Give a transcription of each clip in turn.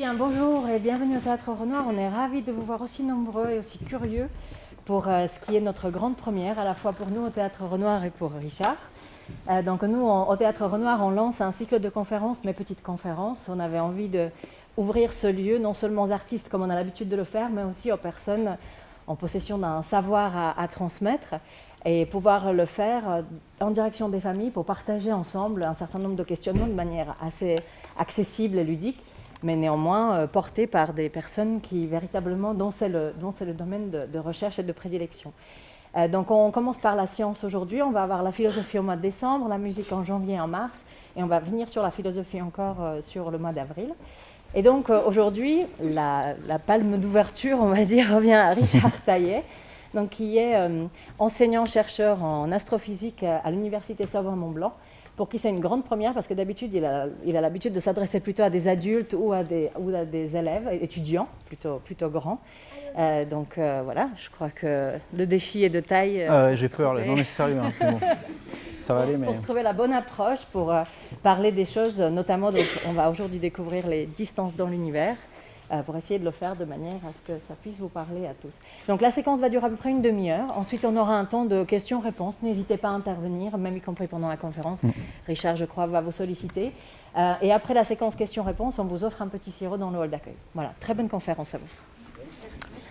bien, bonjour et bienvenue au Théâtre Renoir. On est ravis de vous voir aussi nombreux et aussi curieux pour ce qui est notre grande première, à la fois pour nous au Théâtre Renoir et pour Richard. Donc nous, au Théâtre Renoir, on lance un cycle de conférences, mais petites conférences. On avait envie d'ouvrir ce lieu, non seulement aux artistes comme on a l'habitude de le faire, mais aussi aux personnes en possession d'un savoir à transmettre et pouvoir le faire en direction des familles pour partager ensemble un certain nombre de questionnements de manière assez accessible et ludique, mais néanmoins portés par des personnes qui véritablement, dont c'est le domaine de recherche et de prédilection. Donc on commence par la science aujourd'hui, on va avoir la philosophie au mois de décembre, la musique en janvier et en mars, et on va venir sur la philosophie encore sur le mois d'avril. Et donc aujourd'hui, la palme d'ouverture, on va dire, revient à Richard Taillet, donc, qui est enseignant-chercheur en astrophysique à l'Université Savoie-Mont-Blanc, pour qui c'est une grande première, parce que d'habitude, il a l'habitude de s'adresser plutôt à des adultes ou à des élèves, étudiants, plutôt grands. Donc voilà, je crois que le défi est de taille. J'ai peur, là. Non mais c'est sérieux, hein. Bon, ça va aller, mais... Pour trouver la bonne approche, pour parler des choses, notamment, donc, on va aujourd'hui découvrir les distances dans l'univers, pour essayer de le faire de manière à ce que ça puisse vous parler à tous. Donc la séquence va durer à peu près une demi-heure. Ensuite, on aura un temps de questions-réponses. N'hésitez pas à intervenir, même y compris pendant la conférence. Richard, je crois, va vous solliciter. Et après la séquence questions-réponses, on vous offre un petit sirop dans le hall d'accueil. Voilà, très bonne conférence à vous.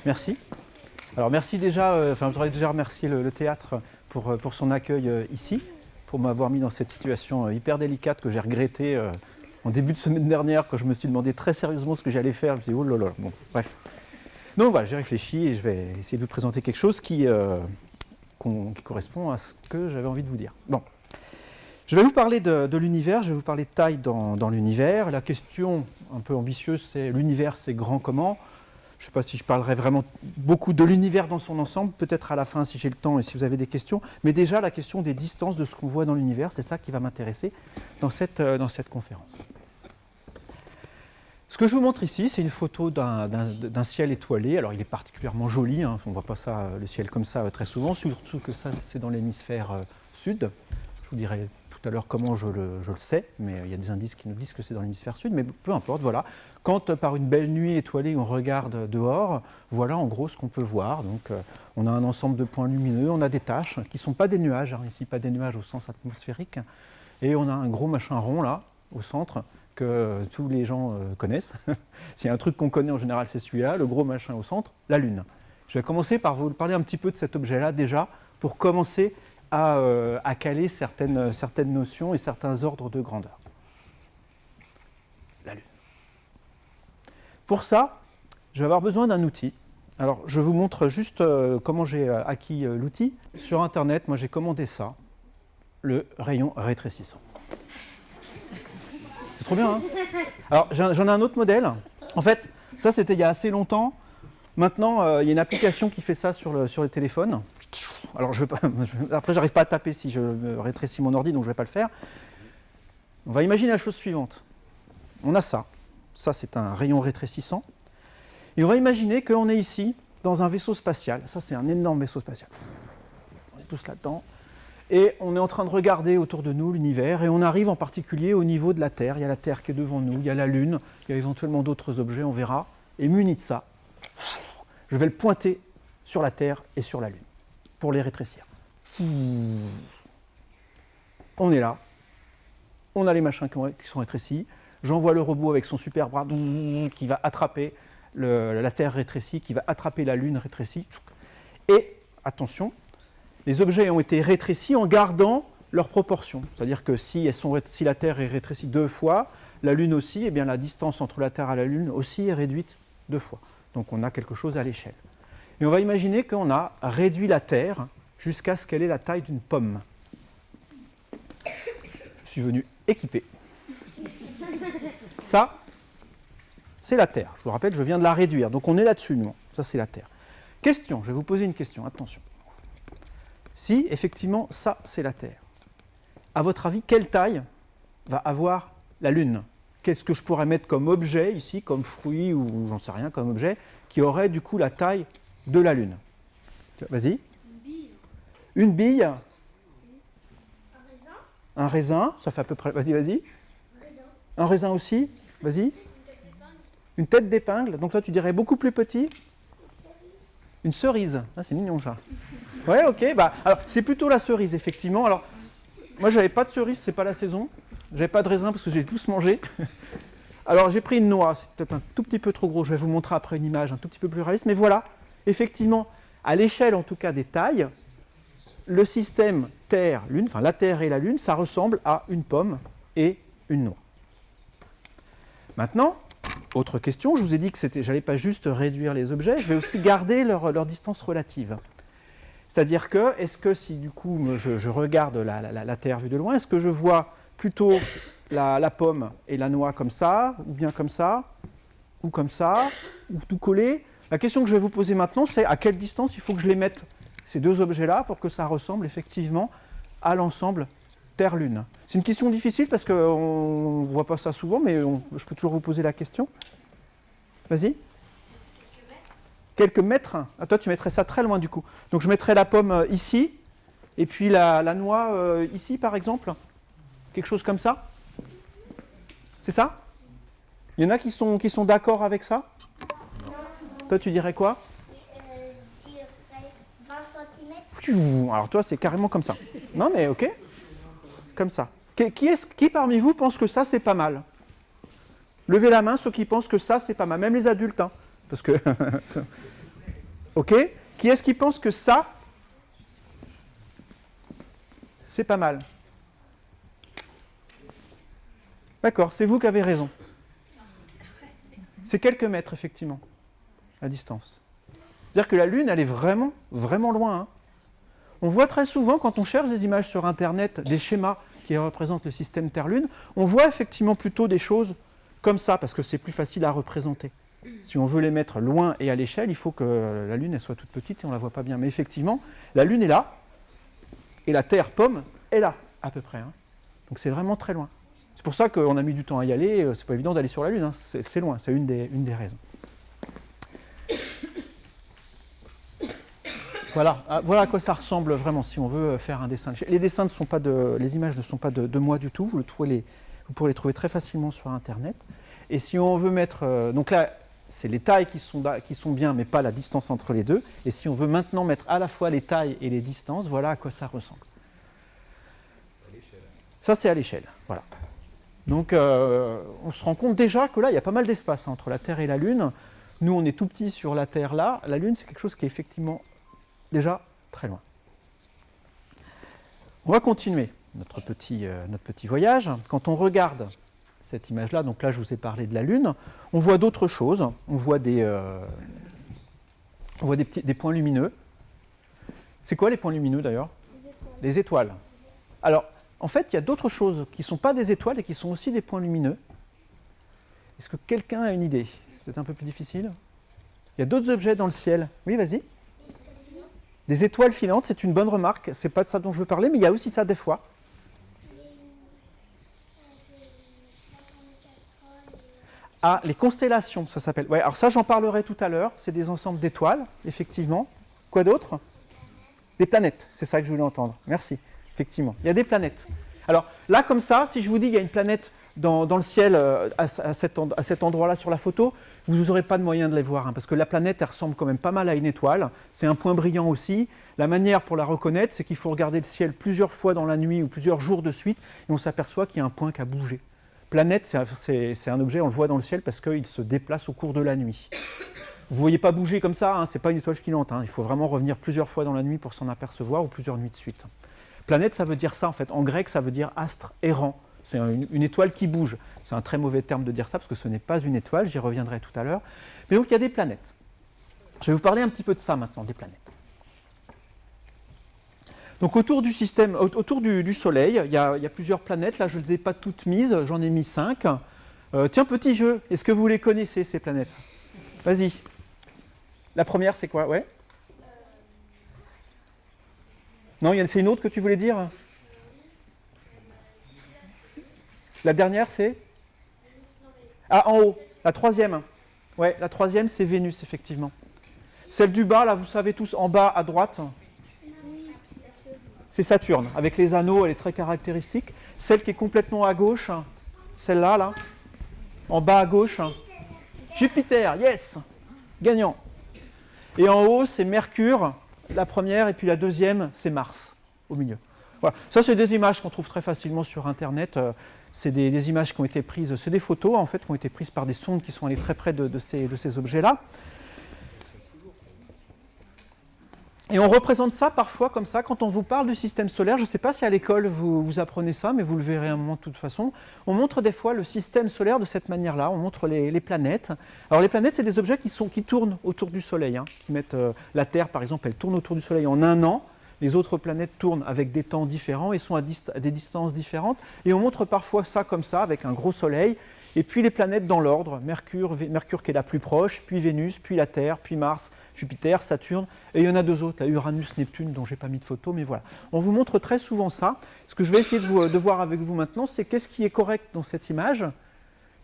Merci. Alors merci déjà, je voudrais déjà remercier le théâtre pour son accueil ici, pour m'avoir mis dans cette situation hyper délicate que j'ai regrettée en début de semaine dernière, quand je me suis demandé très sérieusement ce que j'allais faire. Je me suis dit, oh là là, bon, bref. Donc voilà, j'ai réfléchi et je vais essayer de vous présenter quelque chose qui correspond à ce que j'avais envie de vous dire. Bon. Je vais vous parler de l'univers, je vais vous parler de taille dans l'univers. La question un peu ambitieuse, c'est l'univers, c'est grand comment ? Je ne sais pas si je parlerai vraiment beaucoup de l'univers dans son ensemble, peut-être à la fin si j'ai le temps et si vous avez des questions. Mais déjà, la question des distances de ce qu'on voit dans l'univers, c'est ça qui va m'intéresser dans cette conférence. Ce que je vous montre ici, c'est une photo d'un ciel étoilé. Alors, il est particulièrement joli, hein. On ne voit pas ça, le ciel comme ça très souvent, surtout que ça, c'est dans l'hémisphère sud. Je vous dirai tout à l'heure comment je le sais, mais il y a des indices qui nous disent que c'est dans l'hémisphère sud, mais peu importe, voilà. Quand par une belle nuit étoilée, on regarde dehors, voilà en gros ce qu'on peut voir. Donc on a un ensemble de points lumineux, on a des taches qui ne sont pas des nuages, hein, ici pas des nuages au sens atmosphérique, et on a un gros machin rond là, au centre, que tous les gens connaissent. S'il y a un truc qu'on connaît en général, c'est celui-là, le gros machin au centre, la Lune. Je vais commencer par vous parler un petit peu de cet objet-là déjà, pour commencer à caler certaines notions et certains ordres de grandeur. La Lune. Pour ça, je vais avoir besoin d'un outil. Alors, je vous montre juste comment j'ai acquis l'outil. Sur Internet, moi j'ai commandé ça, le rayon rétrécissant. C'est trop bien, hein ? Alors, j'en ai un autre modèle. En fait, ça c'était il y a assez longtemps. Maintenant, il y a une application qui fait ça sur le téléphone. Alors, après, j'arrive pas à taper si je rétrécis mon ordi, donc je ne vais pas le faire. On va imaginer la chose suivante. On a ça. Ça, c'est un rayon rétrécissant. Et on va imaginer qu'on est ici, dans un vaisseau spatial. Ça, c'est un énorme vaisseau spatial. On est tous là-dedans. Et on est en train de regarder autour de nous l'univers. Et on arrive en particulier au niveau de la Terre. Il y a la Terre qui est devant nous. Il y a la Lune. Il y a éventuellement d'autres objets, on verra. Et muni de ça, je vais le pointer sur la Terre et sur la Lune, pour les rétrécir. On est là. On a les machins qui sont rétrécis. J'envoie le robot avec son super bras qui va attraper la Terre rétrécie, qui va attraper la Lune rétrécie. Et, attention, les objets ont été rétrécis en gardant leurs proportions. C'est-à-dire que si la Terre est rétrécie 2 fois, la Lune aussi, eh bien la distance entre la Terre et la Lune aussi est réduite 2 fois. Donc on a quelque chose à l'échelle. Et on va imaginer qu'on a réduit la Terre jusqu'à ce qu'elle ait la taille d'une pomme. Je suis venu équipé. Ça, c'est la Terre. Je vous rappelle, je viens de la réduire. Donc on est là-dessus, nous. Ça, c'est la Terre. Question, je vais vous poser une question. Attention. Si, effectivement, ça, c'est la Terre, à votre avis, quelle taille va avoir la Lune ? Qu'est-ce que je pourrais mettre comme objet ici, comme fruit ou j'en sais rien, comme objet, qui aurait du coup la taille de la Lune ? Vas-y. Une bille. Une bille ? Un raisin. Un raisin, ça fait à peu près... Vas-y. Raisin. Un raisin aussi ? Vas-y. Une tête d'épingle. Donc toi, tu dirais beaucoup plus petit. Une cerise. Ah, c'est mignon, ça. Ouais, ok. Bah, alors, c'est plutôt la cerise, effectivement. Alors, moi, j'avais pas de cerise, c'est pas la saison. J'avais pas de raisin parce que j'ai tous mangé. Alors, j'ai pris une noix. C'est peut-être un tout petit peu trop gros. Je vais vous montrer après une image un tout petit peu plus réaliste. Mais voilà, effectivement, à l'échelle, en tout cas, des tailles, le système Terre-Lune, enfin la Terre et la Lune, ça ressemble à une pomme et une noix. Maintenant, autre question, je vous ai dit que j'allais pas juste réduire les objets, je vais aussi garder leur distance relative. C'est-à-dire que, est-ce que si du coup je regarde la Terre vue de loin, est-ce que je vois plutôt la pomme et la noix comme ça, ou bien comme ça, ou tout collé? La question que je vais vous poser maintenant, c'est à quelle distance il faut que je les mette, ces deux objets-là, pour que ça ressemble effectivement à l'ensemble Terre-Lune. C'est une question difficile parce qu'on ne voit pas ça souvent, mais je peux toujours vous poser la question. Vas-y. Quelques mètres. Ah, toi, tu mettrais ça très loin du coup. Donc je mettrais la pomme ici, et puis la noix ici, par exemple. Quelque chose comme ça. C'est ça? Il y en a qui sont d'accord avec ça? Toi, tu dirais quoi? Je dirais 20 cm. Alors toi, c'est carrément comme ça. Non, mais ok. Comme ça. Qui parmi vous pense que ça, c'est pas mal? Levez la main ceux qui pensent que ça, c'est pas mal. Même les adultes. Hein, parce que... ok. Qui est-ce qui pense que ça, c'est pas mal? D'accord, c'est vous qui avez raison. C'est quelques mètres, effectivement, la distance. C'est-à-dire que la Lune, elle est vraiment, vraiment loin. Hein. On voit très souvent, quand on cherche des images sur Internet, des schémas qui représentent le système Terre-Lune, on voit effectivement plutôt des choses comme ça, parce que c'est plus facile à représenter. Si on veut les mettre loin et à l'échelle, il faut que la Lune elle soit toute petite et on ne la voit pas bien. Mais effectivement, la Lune est là, et la Terre, pomme, est là, à peu près. Hein. Donc c'est vraiment très loin. C'est pour ça qu'on a mis du temps à y aller, c'est pas évident d'aller sur la Lune, hein. C'est loin, c'est une des raisons. Voilà à quoi ça ressemble vraiment si on veut faire un dessin. Les dessins les images ne sont pas de moi du tout, vous pourrez les trouver très facilement sur Internet. Et si on veut mettre, donc là, c'est les tailles qui sont bien, mais pas la distance entre les deux. Et si on veut maintenant mettre à la fois les tailles et les distances, voilà à quoi ça ressemble. Ça, c'est à l'échelle, voilà. Donc, on se rend compte déjà que là, il y a pas mal d'espace entre la Terre et la Lune. Nous, on est tout petit sur la Terre là. La Lune, c'est quelque chose qui est effectivement déjà très loin. On va continuer notre petit voyage. Quand on regarde cette image-là, donc là, je vous ai parlé de la Lune, on voit d'autres choses. On voit des points lumineux. C'est quoi les points lumineux d'ailleurs? Les étoiles. Alors, en fait, il y a d'autres choses qui ne sont pas des étoiles et qui sont aussi des points lumineux. Est-ce que quelqu'un a une idée? C'est peut-être un peu plus difficile. Il y a d'autres objets dans le ciel. Oui, vas-y. Des étoiles filantes, c'est une bonne remarque. Ce n'est pas de ça dont je veux parler, mais il y a aussi ça des fois. Ah, les constellations, ça s'appelle. Ouais, alors ça, j'en parlerai tout à l'heure. C'est des ensembles d'étoiles, effectivement. Quoi d'autre? Des planètes, c'est ça que je voulais entendre. Merci. Effectivement, il y a des planètes. Alors là, comme ça, si je vous dis qu'il y a une planète dans le ciel à cet endroit-là sur la photo, vous n'aurez pas de moyen de les voir, hein, parce que la planète, elle ressemble quand même pas mal à une étoile. C'est un point brillant aussi. La manière pour la reconnaître, c'est qu'il faut regarder le ciel plusieurs fois dans la nuit ou plusieurs jours de suite, et on s'aperçoit qu'il y a un point qui a bougé. Planète, c'est un objet, on le voit dans le ciel parce qu'il se déplace au cours de la nuit. Vous ne voyez pas bouger comme ça, hein, ce n'est pas une étoile filante. Hein, il faut vraiment revenir plusieurs fois dans la nuit pour s'en apercevoir, ou plusieurs nuits de suite. Planète, ça veut dire ça en fait. En grec, ça veut dire astre errant. C'est une étoile qui bouge. C'est un très mauvais terme de dire ça parce que ce n'est pas une étoile, j'y reviendrai tout à l'heure. Mais donc il y a des planètes. Je vais vous parler un petit peu de ça maintenant, des planètes. Donc autour du système, autour du Soleil, il y a plusieurs planètes. Là, je ne les ai pas toutes mises, j'en ai mis 5. Tiens, petit jeu, est-ce que vous les connaissez, ces planètes? Vas-y. La première, c'est quoi? Ouais. Non, c'est une autre que tu voulais dire? La dernière, c'est? Ah, en haut, la troisième. Ouais, la troisième, c'est Vénus, effectivement. Celle du bas, là, vous savez tous, en bas à droite, c'est Saturne. Avec les anneaux, elle est très caractéristique. Celle qui est complètement à gauche, celle-là, là, en bas à gauche, Jupiter, yes, gagnant. Et en haut, c'est Mercure, la première, et puis la deuxième, c'est Mars, au milieu. Voilà. Ça, c'est des images qu'on trouve très facilement sur Internet. C'est des images qui ont été prises, c'est des photos, en fait, qui ont été prises par des sondes qui sont allées très près de ces objets-là. Et on représente ça parfois comme ça, quand on vous parle du système solaire, je ne sais pas si à l'école vous apprenez ça, mais vous le verrez à un moment de toute façon, on montre des fois le système solaire de cette manière-là, on montre les planètes. Alors les planètes, c'est des objets qui tournent autour du Soleil, hein, qui mettent la Terre par exemple, elle tourne autour du Soleil en un an, les autres planètes tournent avec des temps différents et sont à des distances différentes, et on montre parfois ça comme ça, avec un gros Soleil, et puis les planètes dans l'ordre, Mercure qui est la plus proche, puis Vénus, puis la Terre, puis Mars, Jupiter, Saturne, et il y en a deux autres, là, Uranus, Neptune, dont je n'ai pas mis de photo, mais voilà. On vous montre très souvent ça. Ce que je vais essayer de voir avec vous maintenant, c'est qu'est-ce qui est correct dans cette image,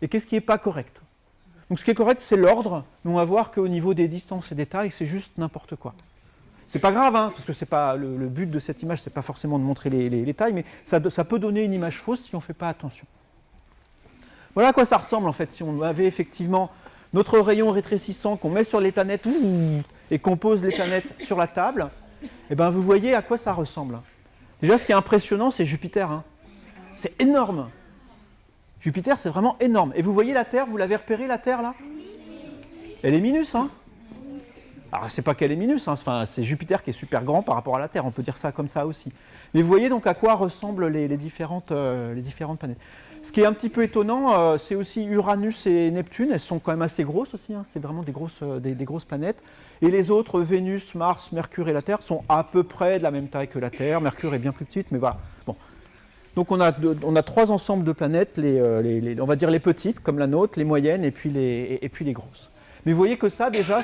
et qu'est-ce qui n'est pas correct. Donc ce qui est correct, c'est l'ordre, mais on va voir qu'au niveau des distances et des tailles, c'est juste n'importe quoi. C'est pas grave, hein, parce que c'est pas le but de cette image, c'est pas forcément de montrer les tailles, mais ça peut donner une image fausse si on ne fait pas attention. Voilà à quoi ça ressemble en fait, si on avait effectivement notre rayon rétrécissant qu'on met sur les planètes et qu'on pose les planètes sur la table, et ben vous voyez à quoi ça ressemble. Déjà, ce qui est impressionnant, c'est Jupiter. Hein. C'est énorme. Jupiter, c'est vraiment énorme. Et vous voyez la Terre, vous l'avez repérée la Terre là? Elle est minus, hein? Alors c'est pas qu'elle est minus, hein, enfin, c'est Jupiter qui est super grand par rapport à la Terre, on peut dire ça comme ça aussi. Mais vous voyez donc à quoi ressemblent les différentes planètes. Ce qui est un petit peu étonnant, c'est aussi Uranus et Neptune, elles sont quand même assez grosses aussi, hein, c'est vraiment des grosses planètes. Et les autres, Vénus, Mars, Mercure et la Terre, sont à peu près de la même taille que la Terre. Mercure est bien plus petite, mais voilà. Bon. Donc on a trois ensembles de planètes, on va dire les petites, comme la nôtre, les moyennes et puis les grosses. Mais vous voyez que ça, déjà,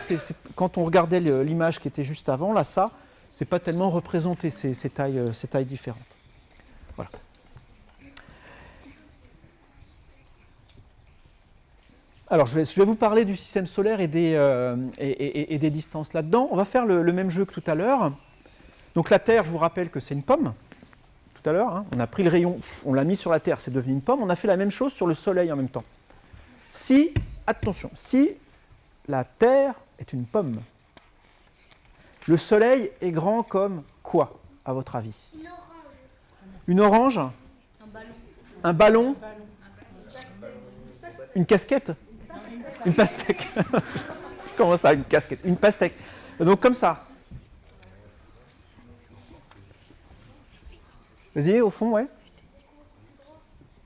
quand on regardait l'image qui était juste avant, là, ça, c'est pas tellement représenté, ces tailles différentes. Voilà. Alors, je vais vous parler du système solaire et des distances là-dedans. On va faire le même jeu que tout à l'heure. Donc la Terre, je vous rappelle que c'est une pomme. Tout à l'heure, hein, on a pris le rayon, on l'a mis sur la Terre, c'est devenu une pomme. On a fait la même chose sur le Soleil en même temps. Attention, si la Terre est une pomme, le Soleil est grand comme quoi, à votre avis? Une orange. Un ballon. Une casquette. Une pastèque. Comment ça, une casquette? Une pastèque. Donc comme ça. Vas-y, au fond, ouais.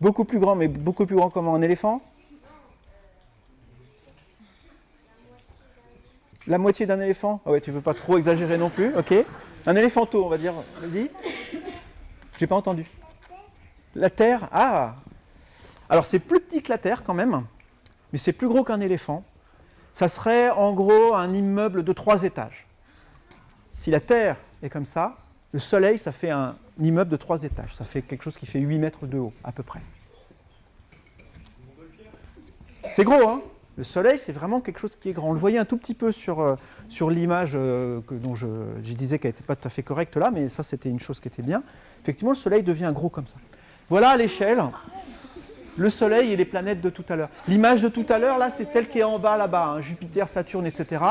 Beaucoup plus grand, mais beaucoup plus grand comme un éléphant. La moitié d'un éléphant? Ah ouais, tu veux pas trop exagérer non plus, ok. Un éléphanto, on va dire. Vas-y. J'ai pas entendu. La Terre, ah. Alors c'est plus petit que la Terre quand même, mais c'est plus gros qu'un éléphant. Ça serait en gros un immeuble de 3 étages. Si la Terre est comme ça, le Soleil, ça fait un immeuble de 3 étages. Ça fait quelque chose qui fait 8 mètres de haut, à peu près. C'est gros, hein? Le Soleil, c'est vraiment quelque chose qui est grand. On le voyait un tout petit peu sur l'image dont je disais qu'elle n'était pas tout à fait correcte là, mais ça, c'était une chose qui était bien. Effectivement, le Soleil devient gros comme ça. Voilà à l'échelle le Soleil et les planètes de tout à l'heure. L'image de tout à l'heure, là, c'est celle qui est en bas, là-bas, hein, Jupiter, Saturne, etc.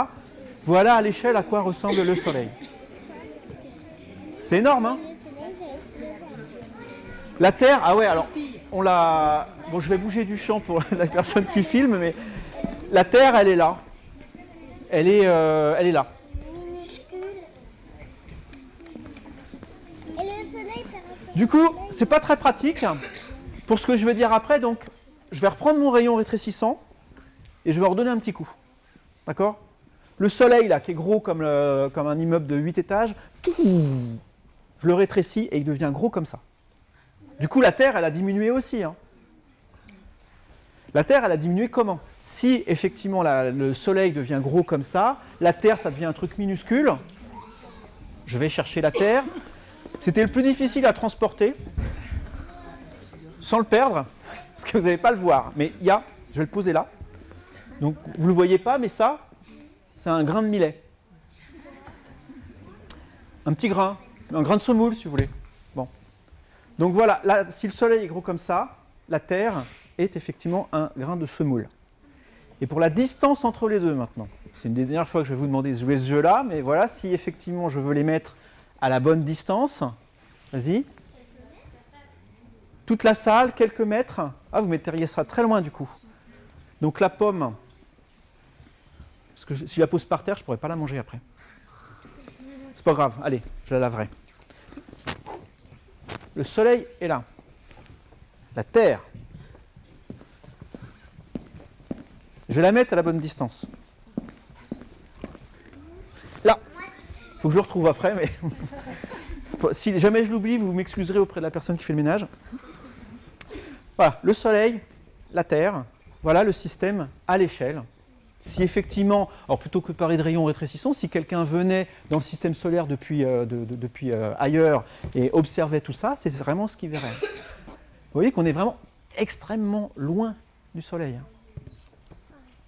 Voilà à l'échelle à quoi ressemble le Soleil. C'est énorme, hein? La Terre, ah ouais, alors, on l'a... Bon, je vais bouger du champ pour la personne qui filme, mais la Terre, elle est là. Elle est là. Du coup, c'est pas très pratique. Pour ce que je vais dire après, donc, je vais reprendre mon rayon rétrécissant et je vais redonner un petit coup. D'accord? Le Soleil, là, qui est gros comme un immeuble de 8 étages, je le rétrécis et il devient gros comme ça. Du coup, la Terre, elle a diminué aussi. Hein. La Terre, elle a diminué comment? Si, effectivement, le Soleil devient gros comme ça, la Terre, ça devient un truc minuscule. Je vais chercher la Terre. C'était le plus difficile à transporter, sans le perdre, parce que vous n'allez pas le voir. Mais il y a, je vais le poser là. Donc, vous ne le voyez pas, mais ça, c'est un grain de millet. Un petit grain, un grain de semoule, si vous voulez. Bon. Donc voilà, là, si le Soleil est gros comme ça, la Terre est effectivement un grain de semoule. Et pour la distance entre les deux maintenant, c'est une des dernières fois que je vais vous demander de jouer ce jeu-là, mais voilà, si effectivement je veux les mettre à la bonne distance, vas-y. Toute la salle, quelques mètres. Ah, vous metteriez ça très loin du coup. Donc la pomme, parce que si je la pose par terre, je ne pourrais pas la manger après. C'est pas grave, allez, je la laverai. Le soleil est là. La terre. Je vais la mettre à la bonne distance. Là. Il faut que je le retrouve après, mais si jamais je l'oublie, vous m'excuserez auprès de la personne qui fait le ménage. Voilà, le soleil, la terre, voilà le système à l'échelle. Si effectivement, alors plutôt que parler de rayons rétrécissants, si quelqu'un venait dans le système solaire depuis ailleurs et observait tout ça, c'est vraiment ce qu'il verrait. Vous voyez qu'on est vraiment extrêmement loin du soleil.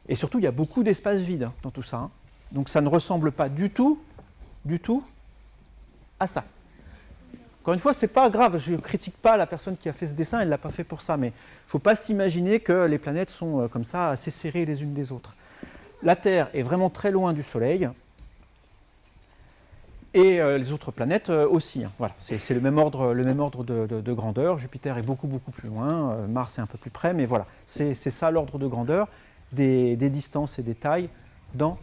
Et surtout, il y a beaucoup d'espace vide dans tout ça. Donc ça ne ressemble pas du tout à ça. Encore une fois, ce n'est pas grave, je ne critique pas la personne qui a fait ce dessin, elle ne l'a pas fait pour ça, mais il ne faut pas s'imaginer que les planètes sont comme ça, assez serrées les unes des autres. La Terre est vraiment très loin du Soleil, et les autres planètes aussi. Voilà, c'est le même ordre de grandeur. Jupiter est beaucoup plus loin, Mars est un peu plus près, mais voilà, c'est ça l'ordre de grandeur des distances et des tailles dans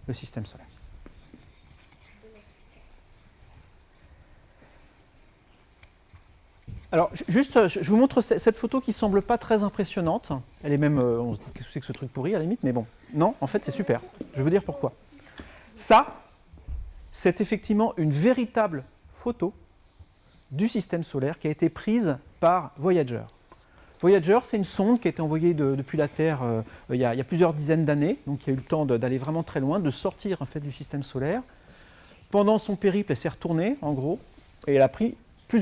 le système solaire. Alors, juste, je vous montre cette photo qui ne semble pas très impressionnante. Elle est même, on se dit, qu'est-ce que c'est que ce truc pourri à la limite, mais bon, non, en fait, c'est super. Je vais vous dire pourquoi. Ça, c'est effectivement une véritable photo du système solaire qui a été prise par Voyager. Voyager, c'est une sonde qui a été envoyée depuis la Terre il y a plusieurs dizaines d'années, donc il y a eu le temps d'aller vraiment très loin, de sortir en fait, du système solaire. Pendant son périple, elle s'est retournée, en gros, et elle a pris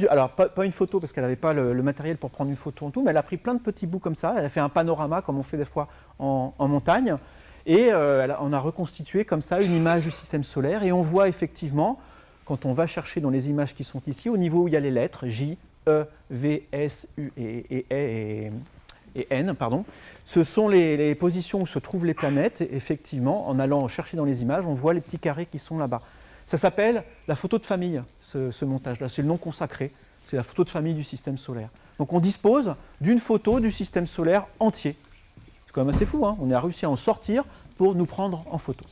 alors, pas une photo parce qu'elle n'avait pas le matériel pour prendre une photo en tout, mais elle a pris plein de petits bouts comme ça. Elle a fait un panorama comme on fait des fois en montagne. Et on a reconstitué comme ça une image du système solaire. Et on voit effectivement, quand on va chercher dans les images qui sont ici, au niveau où il y a les lettres J, E, V, S, U et N, pardon, ce sont les positions où se trouvent les planètes. Et effectivement, en allant chercher dans les images, on voit les petits carrés qui sont là-bas. Ça s'appelle la photo de famille, ce montage-là. C'est le nom consacré. C'est la photo de famille du système solaire. Donc on dispose d'une photo du système solaire entier. C'est quand même assez fou, hein. On a réussi à en sortir pour nous prendre en photo.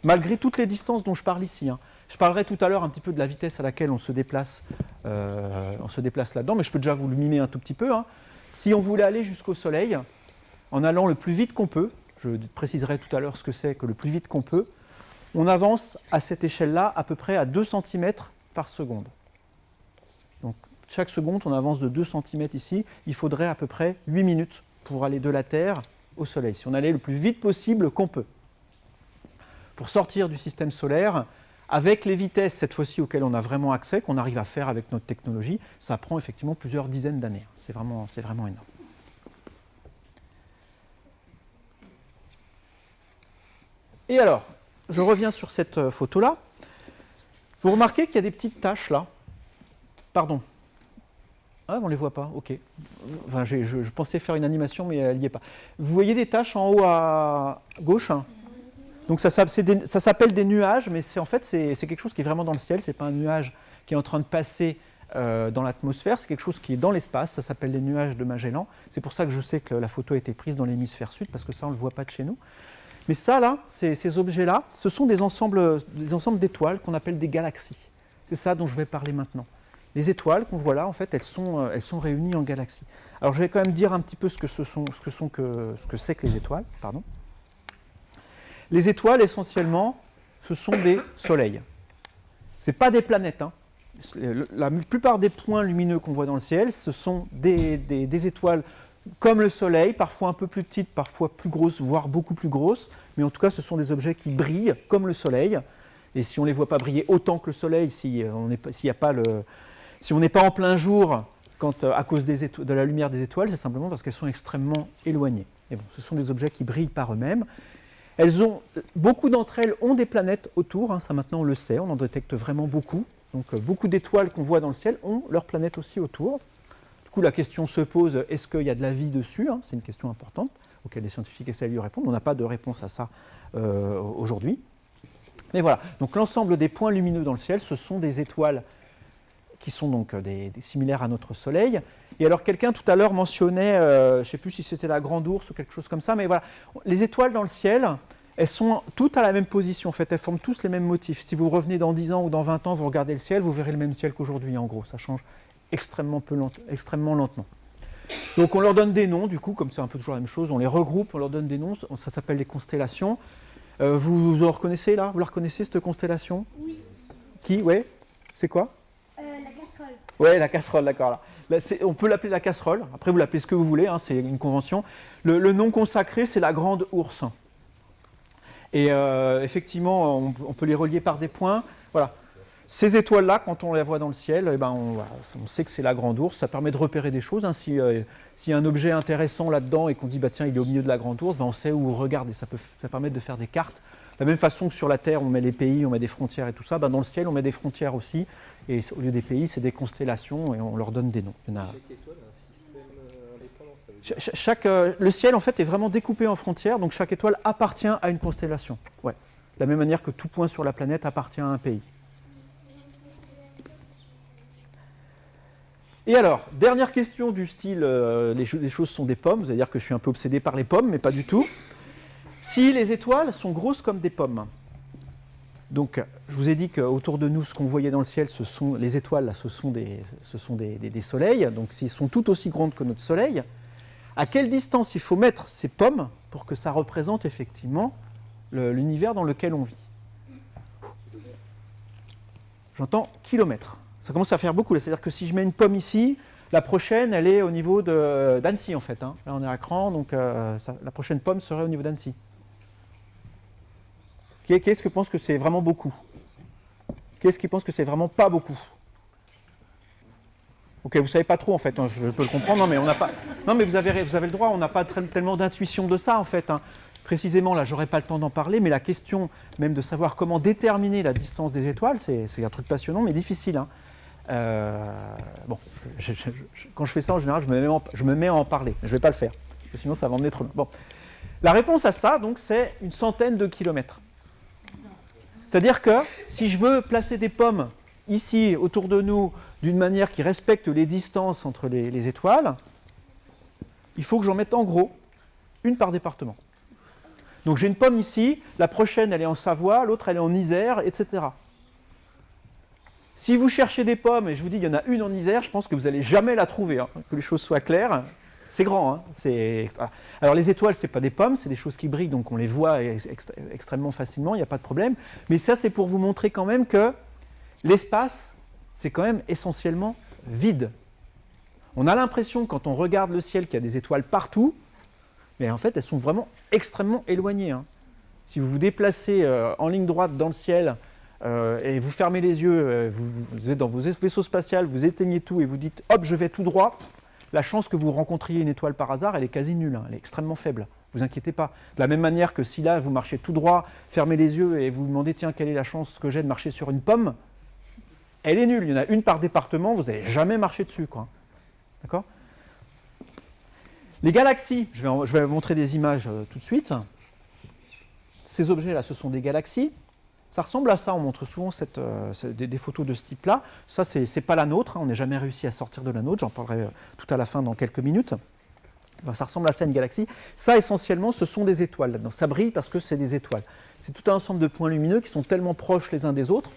Malgré toutes les distances dont je parle ici. Hein. Je parlerai tout à l'heure un petit peu de la vitesse à laquelle on se déplace là-dedans, mais je peux déjà vous le mimer un tout petit peu. Hein. Si on voulait aller jusqu'au Soleil, en allant le plus vite qu'on peut, je préciserai tout à l'heure ce que c'est que le plus vite qu'on peut, on avance à cette échelle-là à peu près à 2 cm par seconde. Donc chaque seconde, on avance de 2 cm ici. Il faudrait à peu près 8 minutes pour aller de la Terre au Soleil, si on allait le plus vite possible qu'on peut. Pour sortir du système solaire, avec les vitesses cette fois-ci auxquelles on a vraiment accès, qu'on arrive à faire avec notre technologie, ça prend effectivement plusieurs dizaines d'années. C'est vraiment énorme. Et alors, je reviens sur cette photo-là. Vous remarquez qu'il y a des petites taches là. Pardon. Ah, on ne les voit pas, ok. Enfin, je pensais faire une animation, mais elle n'y est pas. Vous voyez des taches en haut à gauche, hein. Donc ça s'appelle des nuages, mais en fait, c'est quelque chose qui est vraiment dans le ciel. Ce n'est pas un nuage qui est en train de passer dans l'atmosphère, c'est quelque chose qui est dans l'espace. Ça s'appelle les nuages de Magellan. C'est pour ça que je sais que la photo a été prise dans l'hémisphère sud, parce que ça, on ne le voit pas de chez nous. Mais ça, là, ces objets-là, ce sont des ensembles d'étoiles qu'on appelle des galaxies. C'est ça dont je vais parler maintenant. Les étoiles qu'on voit là, en fait, elles sont réunies en galaxies. Alors, je vais quand même dire un petit peu ce que c'est que les étoiles. Pardon. Les étoiles, essentiellement, ce sont des soleils. Ce n'est pas des planètes. Hein. La plupart des points lumineux qu'on voit dans le ciel, ce sont des étoiles comme le Soleil, parfois un peu plus petites, parfois plus grosses, voire beaucoup plus grosses. Mais en tout cas, ce sont des objets qui brillent comme le Soleil. Et si on ne les voit pas briller autant que le Soleil, si on n'est pas en plein jour à cause de la lumière des étoiles, c'est simplement parce qu'elles sont extrêmement éloignées. Et bon, ce sont des objets qui brillent par eux-mêmes. Beaucoup d'entre elles ont des planètes autour, hein, ça maintenant on le sait, on en détecte vraiment beaucoup. Donc beaucoup d'étoiles qu'on voit dans le ciel ont leurs planètes aussi autour. Du coup la question se pose, est-ce qu'il y a de la vie dessus, hein, c'est une question importante. auxquelles les scientifiques essaient de lui répondre. On n'a pas de réponse à ça aujourd'hui. Mais voilà, donc l'ensemble des points lumineux dans le ciel, ce sont des étoiles qui sont donc similaires à notre Soleil. Et alors quelqu'un tout à l'heure mentionnait, je ne sais plus si c'était la Grande Ourse ou quelque chose comme ça, mais voilà, les étoiles dans le ciel, elles sont toutes à la même position, en fait, elles forment tous les mêmes motifs. Si vous revenez dans 10 ans ou dans 20 ans, vous regardez le ciel, vous verrez le même ciel qu'aujourd'hui, en gros. Ça change extrêmement lentement. Donc on leur donne des noms, du coup, comme c'est un peu toujours la même chose, on les regroupe, on leur donne des noms, ça s'appelle les constellations. Vous en reconnaissez là? Vous la reconnaissez cette constellation? Oui. Qui? Ouais. C'est quoi? La casserole. Ouais, la casserole, d'accord. Là, on peut l'appeler la casserole. Après, vous l'appelez ce que vous voulez, hein, c'est une convention. Le nom consacré, c'est la Grande Ourse. Et effectivement, on peut les relier par des points. Voilà. Ces étoiles-là, quand on les voit dans le ciel, eh ben on sait que c'est la Grande Ourse. Ça permet de repérer des choses. Hein. S'il y a un objet intéressant là-dedans et qu'on dit, bah, tiens, il est au milieu de la Grande Ourse, ben, on sait où regarder. Ça permet de faire des cartes. De la même façon que sur la Terre, on met les pays, on met des frontières et tout ça, ben, dans le ciel, on met des frontières aussi. Et au lieu des pays, c'est des constellations et on leur donne des noms. Il y en a... le ciel, en fait, est vraiment découpé en frontières. Donc chaque étoile appartient à une constellation. Ouais. De la même manière que tout point sur la planète appartient à un pays. Et alors, dernière question du style les choses sont des pommes. Vous allez dire que je suis un peu obsédé par les pommes, mais pas du tout. Si les étoiles sont grosses comme des pommes, donc je vous ai dit qu'autour de nous, ce qu'on voyait dans le ciel, les étoiles, là, ce sont des soleils. Donc s'ils sont tout aussi grandes que notre soleil, à quelle distance il faut mettre ces pommes pour que ça représente effectivement l'univers dans lequel on vit? J'entends kilomètres. Ça commence à faire beaucoup. C'est-à-dire que si je mets une pomme ici, la prochaine, elle est au niveau d'Annecy, en fait. Hein. Là, on est à Cran, donc la prochaine pomme serait au niveau d'Annecy. Qui est-ce qui pense que c'est vraiment beaucoup? Qui est-ce qui pense que c'est vraiment pas beaucoup? Ok, vous ne savez pas trop, en fait. Hein, je peux le comprendre. Non, mais on n'a pas... Non, mais vous avez le droit. On n'a pas tellement d'intuition de ça, en fait. Hein. Précisément, là, j'aurais pas le temps d'en parler, mais la question même de savoir comment déterminer la distance des étoiles, c'est un truc passionnant, mais difficile. Hein. Bon, quand je fais ça, en général, je me mets à en parler. Je ne vais pas le faire, parce que sinon ça va emmener trop loin. Bon. La réponse à ça, donc, c'est une centaine de kilomètres. C'est-à-dire que si je veux placer des pommes ici, autour de nous, d'une manière qui respecte les distances entre les étoiles, il faut que j'en mette en gros une par département. Donc j'ai une pomme ici, la prochaine elle est en Savoie, l'autre elle est en Isère, etc. Si vous cherchez des pommes et je vous dis qu'il y en a une en Isère, je pense que vous n'allez jamais la trouver, hein, que les choses soient claires. C'est grand. Hein, alors les étoiles, ce n'est pas des pommes, c'est des choses qui brillent, donc on les voit extrêmement facilement, il n'y a pas de problème. Mais ça, c'est pour vous montrer quand même que l'espace, c'est quand même essentiellement vide. On a l'impression, quand on regarde le ciel, qu'il y a des étoiles partout, mais en fait, elles sont vraiment extrêmement éloignées. Hein. Si vous vous déplacez en ligne droite dans le ciel et vous fermez les yeux, vous êtes dans vos vaisseaux spatials, vous éteignez tout et vous dites « hop, je vais tout droit », la chance que vous rencontriez une étoile par hasard, elle est quasi nulle, hein, elle est extrêmement faible. Ne vous inquiétez pas. De la même manière que si là, vous marchez tout droit, fermez les yeux et vous vous demandez « tiens, quelle est la chance que j'ai de marcher sur une pomme ?» Elle est nulle. Il y en a une par département, vous n'allez jamais marcher dessus. D'accord ? Les galaxies, je vais vous montrer des images tout de suite. Ces objets-là, ce sont des galaxies. Ça ressemble à ça, on montre souvent des photos de ce type-là. Ça, c'est pas la nôtre, hein, on n'a jamais réussi à sortir de la nôtre, j'en parlerai tout à la fin dans quelques minutes. Ben, ça ressemble à ça, une galaxie. Ça, essentiellement, ce sont des étoiles. Donc, ça brille parce que c'est des étoiles. C'est tout un ensemble de points lumineux qui sont tellement proches les uns des autres,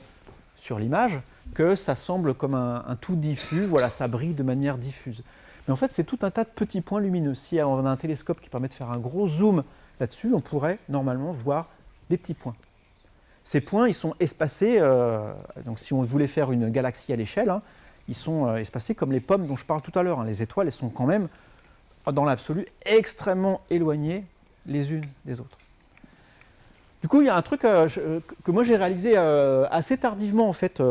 sur l'image, que ça semble comme un tout diffus. Voilà, ça brille de manière diffuse. Mais en fait, c'est tout un tas de petits points lumineux. Si on a un télescope qui permet de faire un gros zoom là-dessus, on pourrait normalement voir des petits points. Ces points, ils sont espacés, donc si on voulait faire une galaxie à l'échelle, hein, ils sont espacés comme les pommes dont je parle tout à l'heure. Hein. Les étoiles, elles sont quand même, dans l'absolu, extrêmement éloignées les unes des autres. Du coup, il y a un truc que moi j'ai réalisé assez tardivement, en fait.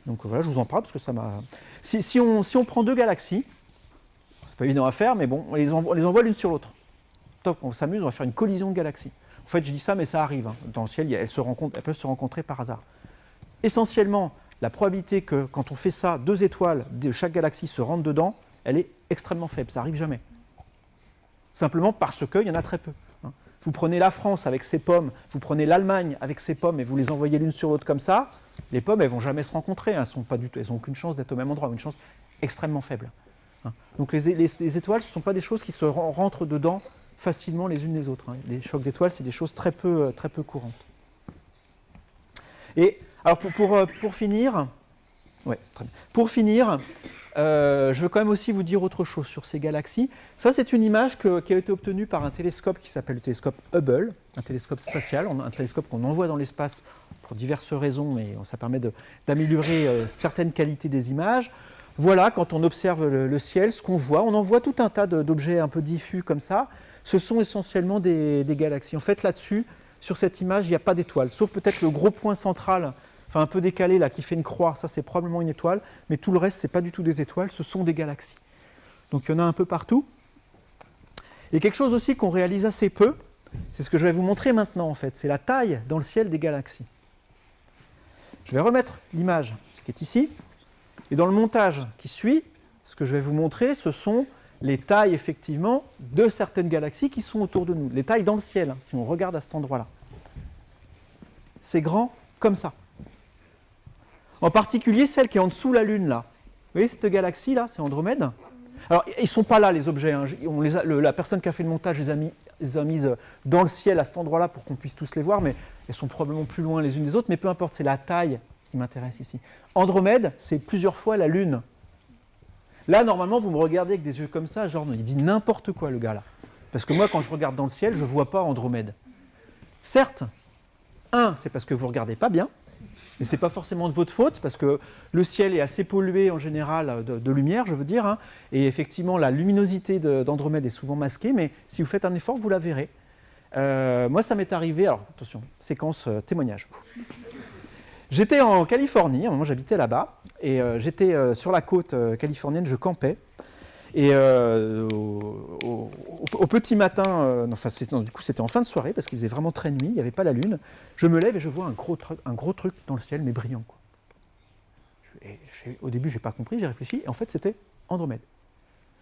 Donc voilà, je vous en parle parce que ça m'a... Si on prend deux galaxies, c'est pas évident à faire, mais bon, on les envoie l'une sur l'autre. Top, on s'amuse, on va faire une collision de galaxies. En fait, je dis ça, mais ça arrive. Hein. Dans le ciel, elles peuvent se rencontrer par hasard. Essentiellement, la probabilité que, quand on fait ça, deux étoiles de chaque galaxie se rentrent dedans, elle est extrêmement faible. Ça n'arrive jamais. simplement parce qu'il y en a très peu. Hein. Vous prenez la France avec ses pommes, vous prenez l'Allemagne avec ses pommes et vous les envoyez l'une sur l'autre comme ça, les pommes, elles ne vont jamais se rencontrer, hein, elles n'ont aucune chance d'être au même endroit, une chance extrêmement faible. Hein. Donc les étoiles, ce ne sont pas des choses qui se rentrent dedans facilement les unes les autres. Hein. Les chocs d'étoiles, c'est des choses très peu courantes. Et alors pour finir, ouais, très bien. Pour finir, je veux quand même aussi vous dire autre chose sur ces galaxies. Ça, c'est une image qui a été obtenue par un télescope qui s'appelle le télescope Hubble, un télescope spatial, un télescope qu'on envoie dans l'espace pour diverses raisons, mais ça permet d'améliorer certaines qualités des images. Voilà, quand on observe le ciel, ce qu'on voit, on en voit tout un tas d'objets un peu diffus comme ça. Ce sont essentiellement des galaxies. En fait, là-dessus, sur cette image, il n'y a pas d'étoiles, sauf peut-être le gros point central, enfin un peu décalé là, qui fait une croix. Ça, c'est probablement une étoile, mais tout le reste, ce n'est pas du tout des étoiles, ce sont des galaxies. Donc, il y en a un peu partout. Et quelque chose aussi qu'on réalise assez peu, c'est ce que je vais vous montrer maintenant, en fait. C'est la taille dans le ciel des galaxies. Je vais remettre l'image qui est ici. Et dans le montage qui suit, ce que je vais vous montrer, ce sont les tailles, effectivement, de certaines galaxies qui sont autour de nous. Les tailles dans le ciel, hein, si on regarde à cet endroit-là. C'est grand comme ça. En particulier, celle qui est en dessous de la Lune, là. Vous voyez cette galaxie-là, c'est Andromède. Alors, ils ne sont pas là, les objets. Hein. La personne qui a fait le montage les a mises dans le ciel, à cet endroit-là, pour qu'on puisse tous les voir, mais elles sont probablement plus loin les unes des autres. Mais peu importe, c'est la taille qui m'intéresse ici. Andromède, c'est plusieurs fois la Lune. Là, normalement, vous me regardez avec des yeux comme ça, genre, il dit n'importe quoi, le gars là. Parce que moi, quand je regarde dans le ciel, je ne vois pas Andromède. Certes, c'est parce que vous ne regardez pas bien, mais ce n'est pas forcément de votre faute, parce que le ciel est assez pollué en général de lumière, je veux dire, hein, et effectivement, la luminosité d'Andromède est souvent masquée, mais si vous faites un effort, vous la verrez. Moi, ça m'est arrivé, alors attention, séquence témoignage. J'étais en Californie, à un moment j'habitais là-bas, et j'étais sur la côte californienne, je campais, et au petit matin, du coup c'était en fin de soirée, parce qu'il faisait vraiment très nuit, il n'y avait pas la lune, je me lève et je vois un gros truc dans le ciel, mais brillant, quoi. Au début, je n'ai pas compris, j'ai réfléchi, et en fait c'était Andromède.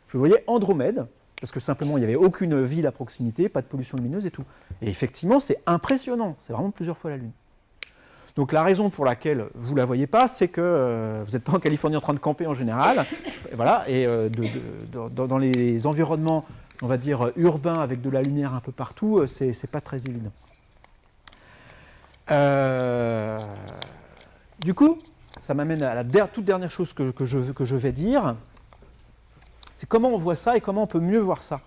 Je voyais Andromède, parce que simplement il n'y avait aucune ville à proximité, pas de pollution lumineuse et tout. Et effectivement, c'est impressionnant, c'est vraiment plusieurs fois la lune. Donc la raison pour laquelle vous ne la voyez pas, c'est que vous n'êtes pas en Californie en train de camper en général. Voilà, et dans les environnements, on va dire, urbains, avec de la lumière un peu partout, c'est pas très évident. Du coup, ça m'amène à la toute dernière chose que je vais dire. C'est comment on voit ça et comment on peut mieux voir ça.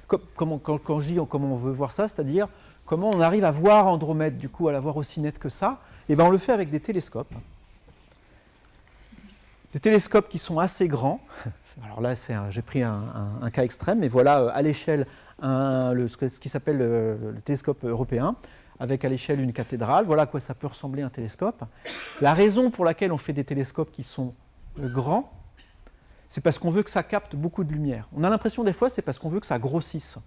Quand je dis comment on veut voir ça, c'est-à-dire comment on arrive à voir Andromède, du coup, à la voir aussi nette que ça. Et bien on le fait avec des télescopes. Des télescopes qui sont assez grands. Alors là, j'ai pris un cas extrême, mais voilà à l'échelle ce qui s'appelle le télescope européen, avec à l'échelle une cathédrale. Voilà à quoi ça peut ressembler un télescope. La raison pour laquelle on fait des télescopes qui sont grands, c'est parce qu'on veut que ça capte beaucoup de lumière. On a l'impression des fois c'est parce qu'on veut que ça grossisse.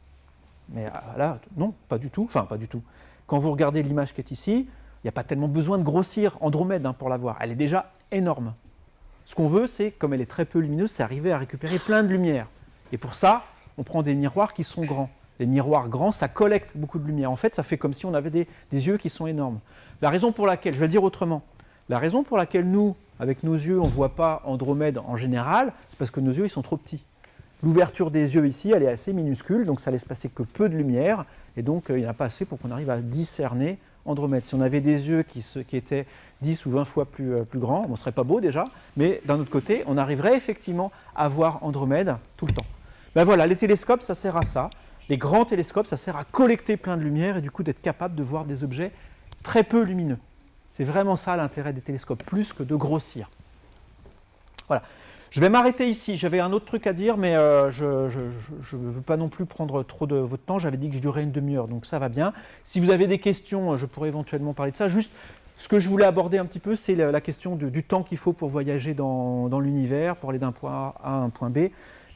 Mais là, non, pas du tout. Enfin, pas du tout. Quand vous regardez l'image qui est ici, il n'y a pas tellement besoin de grossir Andromède pour la voir. Elle est déjà énorme. Ce qu'on veut, c'est, comme elle est très peu lumineuse, c'est arriver à récupérer plein de lumière. Et pour ça, on prend des miroirs qui sont grands. Les miroirs grands, ça collecte beaucoup de lumière. En fait, ça fait comme si on avait des yeux qui sont énormes. La raison pour laquelle, je vais le dire autrement, la raison pour laquelle nous, avec nos yeux, on ne voit pas Andromède en général, c'est parce que nos yeux, ils sont trop petits. L'ouverture des yeux ici, elle est assez minuscule, donc ça laisse passer que peu de lumière, et donc il n'y en a pas assez pour qu'on arrive à discerner Andromède. Si on avait des yeux qui étaient 10 ou 20 fois plus grands, on ne serait pas beau déjà, mais d'un autre côté, on arriverait effectivement à voir Andromède tout le temps. Ben voilà, les télescopes, ça sert à ça. Les grands télescopes, ça sert à collecter plein de lumière et du coup d'être capable de voir des objets très peu lumineux. C'est vraiment ça l'intérêt des télescopes, plus que de grossir. Voilà. Je vais m'arrêter ici. J'avais un autre truc à dire, mais je ne veux pas non plus prendre trop de votre temps. J'avais dit que je durais une demi-heure, donc ça va bien. Si vous avez des questions, je pourrais éventuellement parler de ça. Juste, ce que je voulais aborder un petit peu, c'est la question du temps qu'il faut pour voyager dans l'univers, pour aller d'un point A à un point B.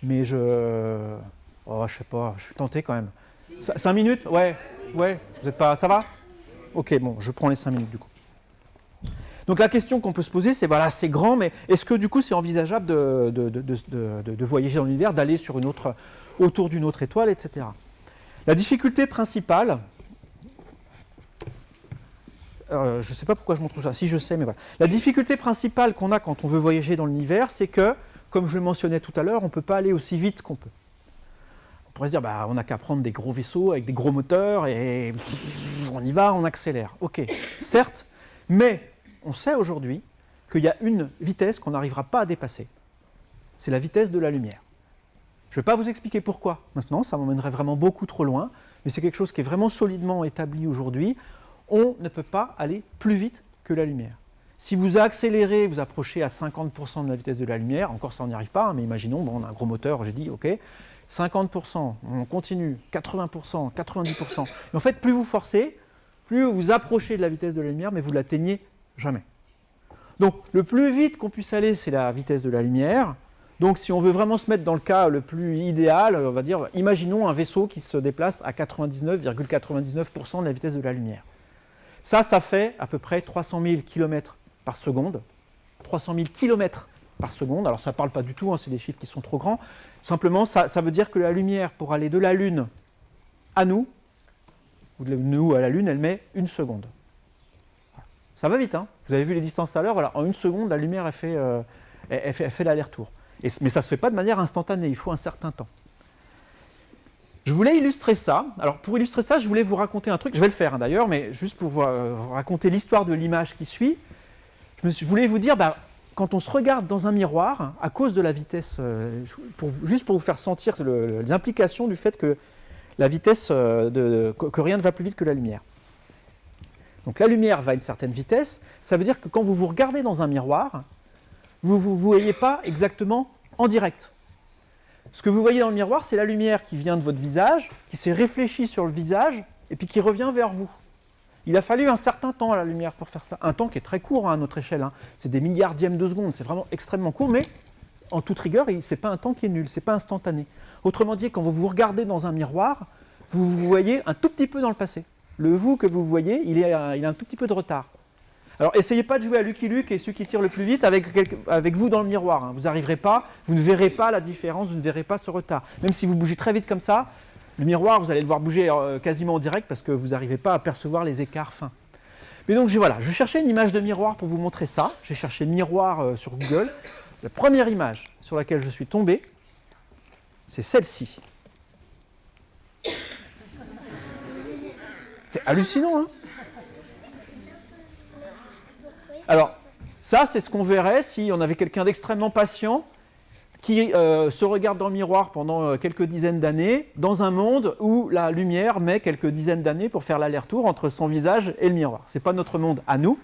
Mais je sais pas, je suis tenté quand même. 5 minutes? Ouais, vous êtes pas... Ça va? Ok, bon, je prends les 5 minutes du coup. Donc la question qu'on peut se poser, c'est voilà, c'est grand, mais est-ce que du coup c'est envisageable de voyager dans l'univers, d'aller sur autour d'une autre étoile, etc. La difficulté principale, je ne sais pas pourquoi je montre ça, si je sais, mais voilà. La difficulté principale qu'on a quand on veut voyager dans l'univers, c'est que, comme je le mentionnais tout à l'heure, on ne peut pas aller aussi vite qu'on peut. On pourrait se dire, bah, on n'a qu'à prendre des gros vaisseaux avec des gros moteurs et on y va, on accélère. Ok, certes, mais on sait aujourd'hui qu'il y a une vitesse qu'on n'arrivera pas à dépasser. C'est la vitesse de la lumière. Je ne vais pas vous expliquer pourquoi maintenant, ça m'emmènerait vraiment beaucoup trop loin, mais c'est quelque chose qui est vraiment solidement établi aujourd'hui. On ne peut pas aller plus vite que la lumière. Si vous accélérez, vous approchez à 50% de la vitesse de la lumière, encore ça on n'y arrive pas, mais imaginons, bon, on a un gros moteur, j'ai dit ok, 50%, on continue, 80%, 90%. Et en fait, plus vous forcez, plus vous approchez de la vitesse de la lumière, mais vous ne l'atteignez jamais. Donc le plus vite qu'on puisse aller, c'est la vitesse de la lumière. Donc si on veut vraiment se mettre dans le cas le plus idéal, on va dire, imaginons un vaisseau qui se déplace à 99,99% de la vitesse de la lumière. Ça fait à peu près 300 000 km par seconde. 300 000 km par seconde. Alors ça ne parle pas du tout, hein, c'est des chiffres qui sont trop grands. Simplement, ça veut dire que la lumière, pour aller de la Lune à nous, ou de nous à la Lune, elle met 1 seconde. Ça va vite, hein. Vous avez vu les distances à l'heure, voilà, en 1 seconde, la lumière elle fait l'aller-retour. Mais ça ne se fait pas de manière instantanée, il faut un certain temps. Je voulais illustrer ça. Alors pour illustrer ça, je voulais vous raconter un truc, je vais le faire hein, d'ailleurs, mais juste pour vous raconter l'histoire de l'image qui suit, je voulais vous dire, quand on se regarde dans un miroir, à cause de la vitesse, juste pour vous faire sentir les implications du fait que la vitesse, que rien ne va plus vite que la lumière. Donc la lumière va à une certaine vitesse, ça veut dire que quand vous vous regardez dans un miroir, vous ne vous voyez pas exactement en direct. Ce que vous voyez dans le miroir, c'est la lumière qui vient de votre visage, qui s'est réfléchie sur le visage, et puis qui revient vers vous. Il a fallu un certain temps à la lumière pour faire ça. Un temps qui est très court hein, à notre échelle. Hein. C'est des milliardièmes de secondes, c'est vraiment extrêmement court, mais en toute rigueur, ce n'est pas un temps qui est nul, ce n'est pas instantané. Autrement dit, quand vous vous regardez dans un miroir, vous vous voyez un tout petit peu dans le passé. Le vous que vous voyez, il a un tout petit peu de retard. Alors, essayez pas de jouer à Lucky Luke et celui qui tire le plus vite avec vous dans le miroir. Hein. Vous n'arriverez pas, vous ne verrez pas la différence, vous ne verrez pas ce retard. Même si vous bougez très vite comme ça, le miroir, vous allez le voir bouger quasiment en direct parce que vous n'arrivez pas à percevoir les écarts fins. Mais donc, je cherchais une image de miroir pour vous montrer ça. J'ai cherché miroir sur Google. La première image sur laquelle je suis tombé, c'est celle-ci. C'est hallucinant, hein? Alors, ça, c'est ce qu'on verrait si on avait quelqu'un d'extrêmement patient qui se regarde dans le miroir pendant quelques dizaines d'années, dans un monde où la lumière met quelques dizaines d'années pour faire l'aller-retour entre son visage et le miroir. Ce n'est pas notre monde à nous.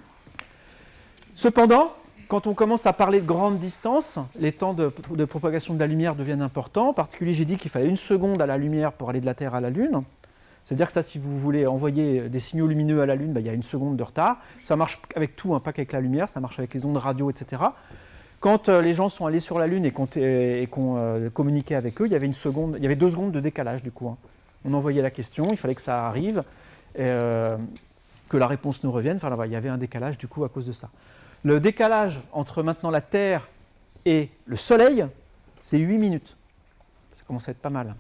Cependant, quand on commence à parler de grandes distances, les temps de propagation de la lumière deviennent importants. En particulier, j'ai dit qu'il fallait 1 seconde à la lumière pour aller de la Terre à la Lune. C'est-à-dire que ça, si vous voulez envoyer des signaux lumineux à la Lune, il y a 1 seconde de retard. Ça marche avec tout, hein, pas qu'avec la lumière, ça marche avec les ondes radio, etc. Quand les gens sont allés sur la Lune et qu'on communiquait avec eux, il y avait 2 secondes de décalage du coup. Hein. On envoyait la question, il fallait que ça arrive, que la réponse nous revienne. Enfin, là, il y avait un décalage du coup à cause de ça. Le décalage entre maintenant la Terre et le Soleil, c'est 8 minutes. Ça commence à être pas mal.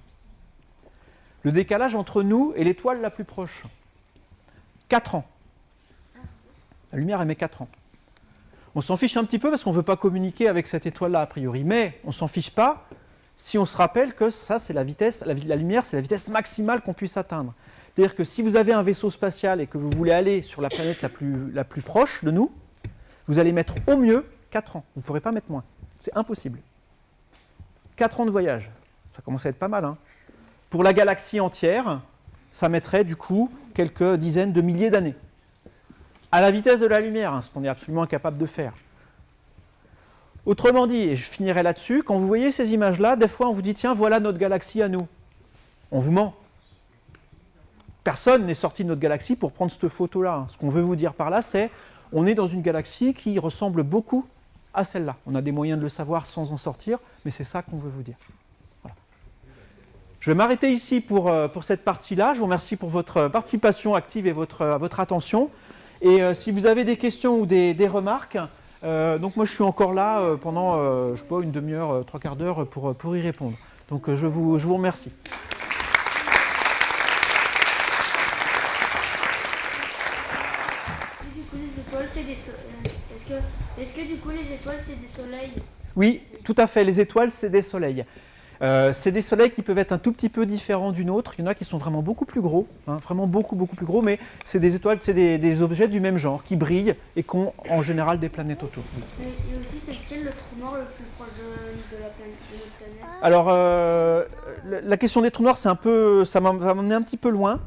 Le décalage entre nous et l'étoile la plus proche, 4 ans. La lumière, elle met 4 ans. On s'en fiche un petit peu parce qu'on ne veut pas communiquer avec cette étoile-là, a priori. Mais on ne s'en fiche pas si on se rappelle que ça, c'est la vitesse, la lumière, c'est la vitesse maximale qu'on puisse atteindre. C'est-à-dire que si vous avez un vaisseau spatial et que vous voulez aller sur la planète la plus proche de nous, vous allez mettre au mieux 4 ans. Vous ne pourrez pas mettre moins. C'est impossible. 4 ans de voyage. Ça commence à être pas mal, hein. Pour la galaxie entière, ça mettrait du coup quelques dizaines de milliers d'années. À la vitesse de la lumière, hein, ce qu'on est absolument incapable de faire. Autrement dit, et je finirai là-dessus, quand vous voyez ces images-là, des fois on vous dit « tiens, voilà notre galaxie à nous ». On vous ment. Personne n'est sorti de notre galaxie pour prendre cette photo-là. Ce qu'on veut vous dire par là, c'est on est dans une galaxie qui ressemble beaucoup à celle-là. On a des moyens de le savoir sans en sortir, mais c'est ça qu'on veut vous dire. Je vais m'arrêter ici pour cette partie-là. Je vous remercie pour votre participation active et votre attention. Et si vous avez des questions ou des remarques, donc moi je suis encore là pendant, je sais pas, une demi-heure, trois quarts d'heure pour y répondre. Donc je vous remercie. Du coup, les étoiles, c'est des Est-ce que du coup, les étoiles, c'est des soleils? Oui, tout à fait, les étoiles, c'est des soleils. C'est des soleils qui peuvent être un tout petit peu différents d'une autre. Il y en a qui sont vraiment beaucoup plus gros, hein, vraiment beaucoup plus gros, mais c'est des étoiles, c'est des objets du même genre, qui brillent et qui ont en général des planètes autour. Et aussi, c'est lequel le trou noir le plus proche de notre planète? Alors, la question des trous noirs, c'est un peu, ça va m'emmener un petit peu loin.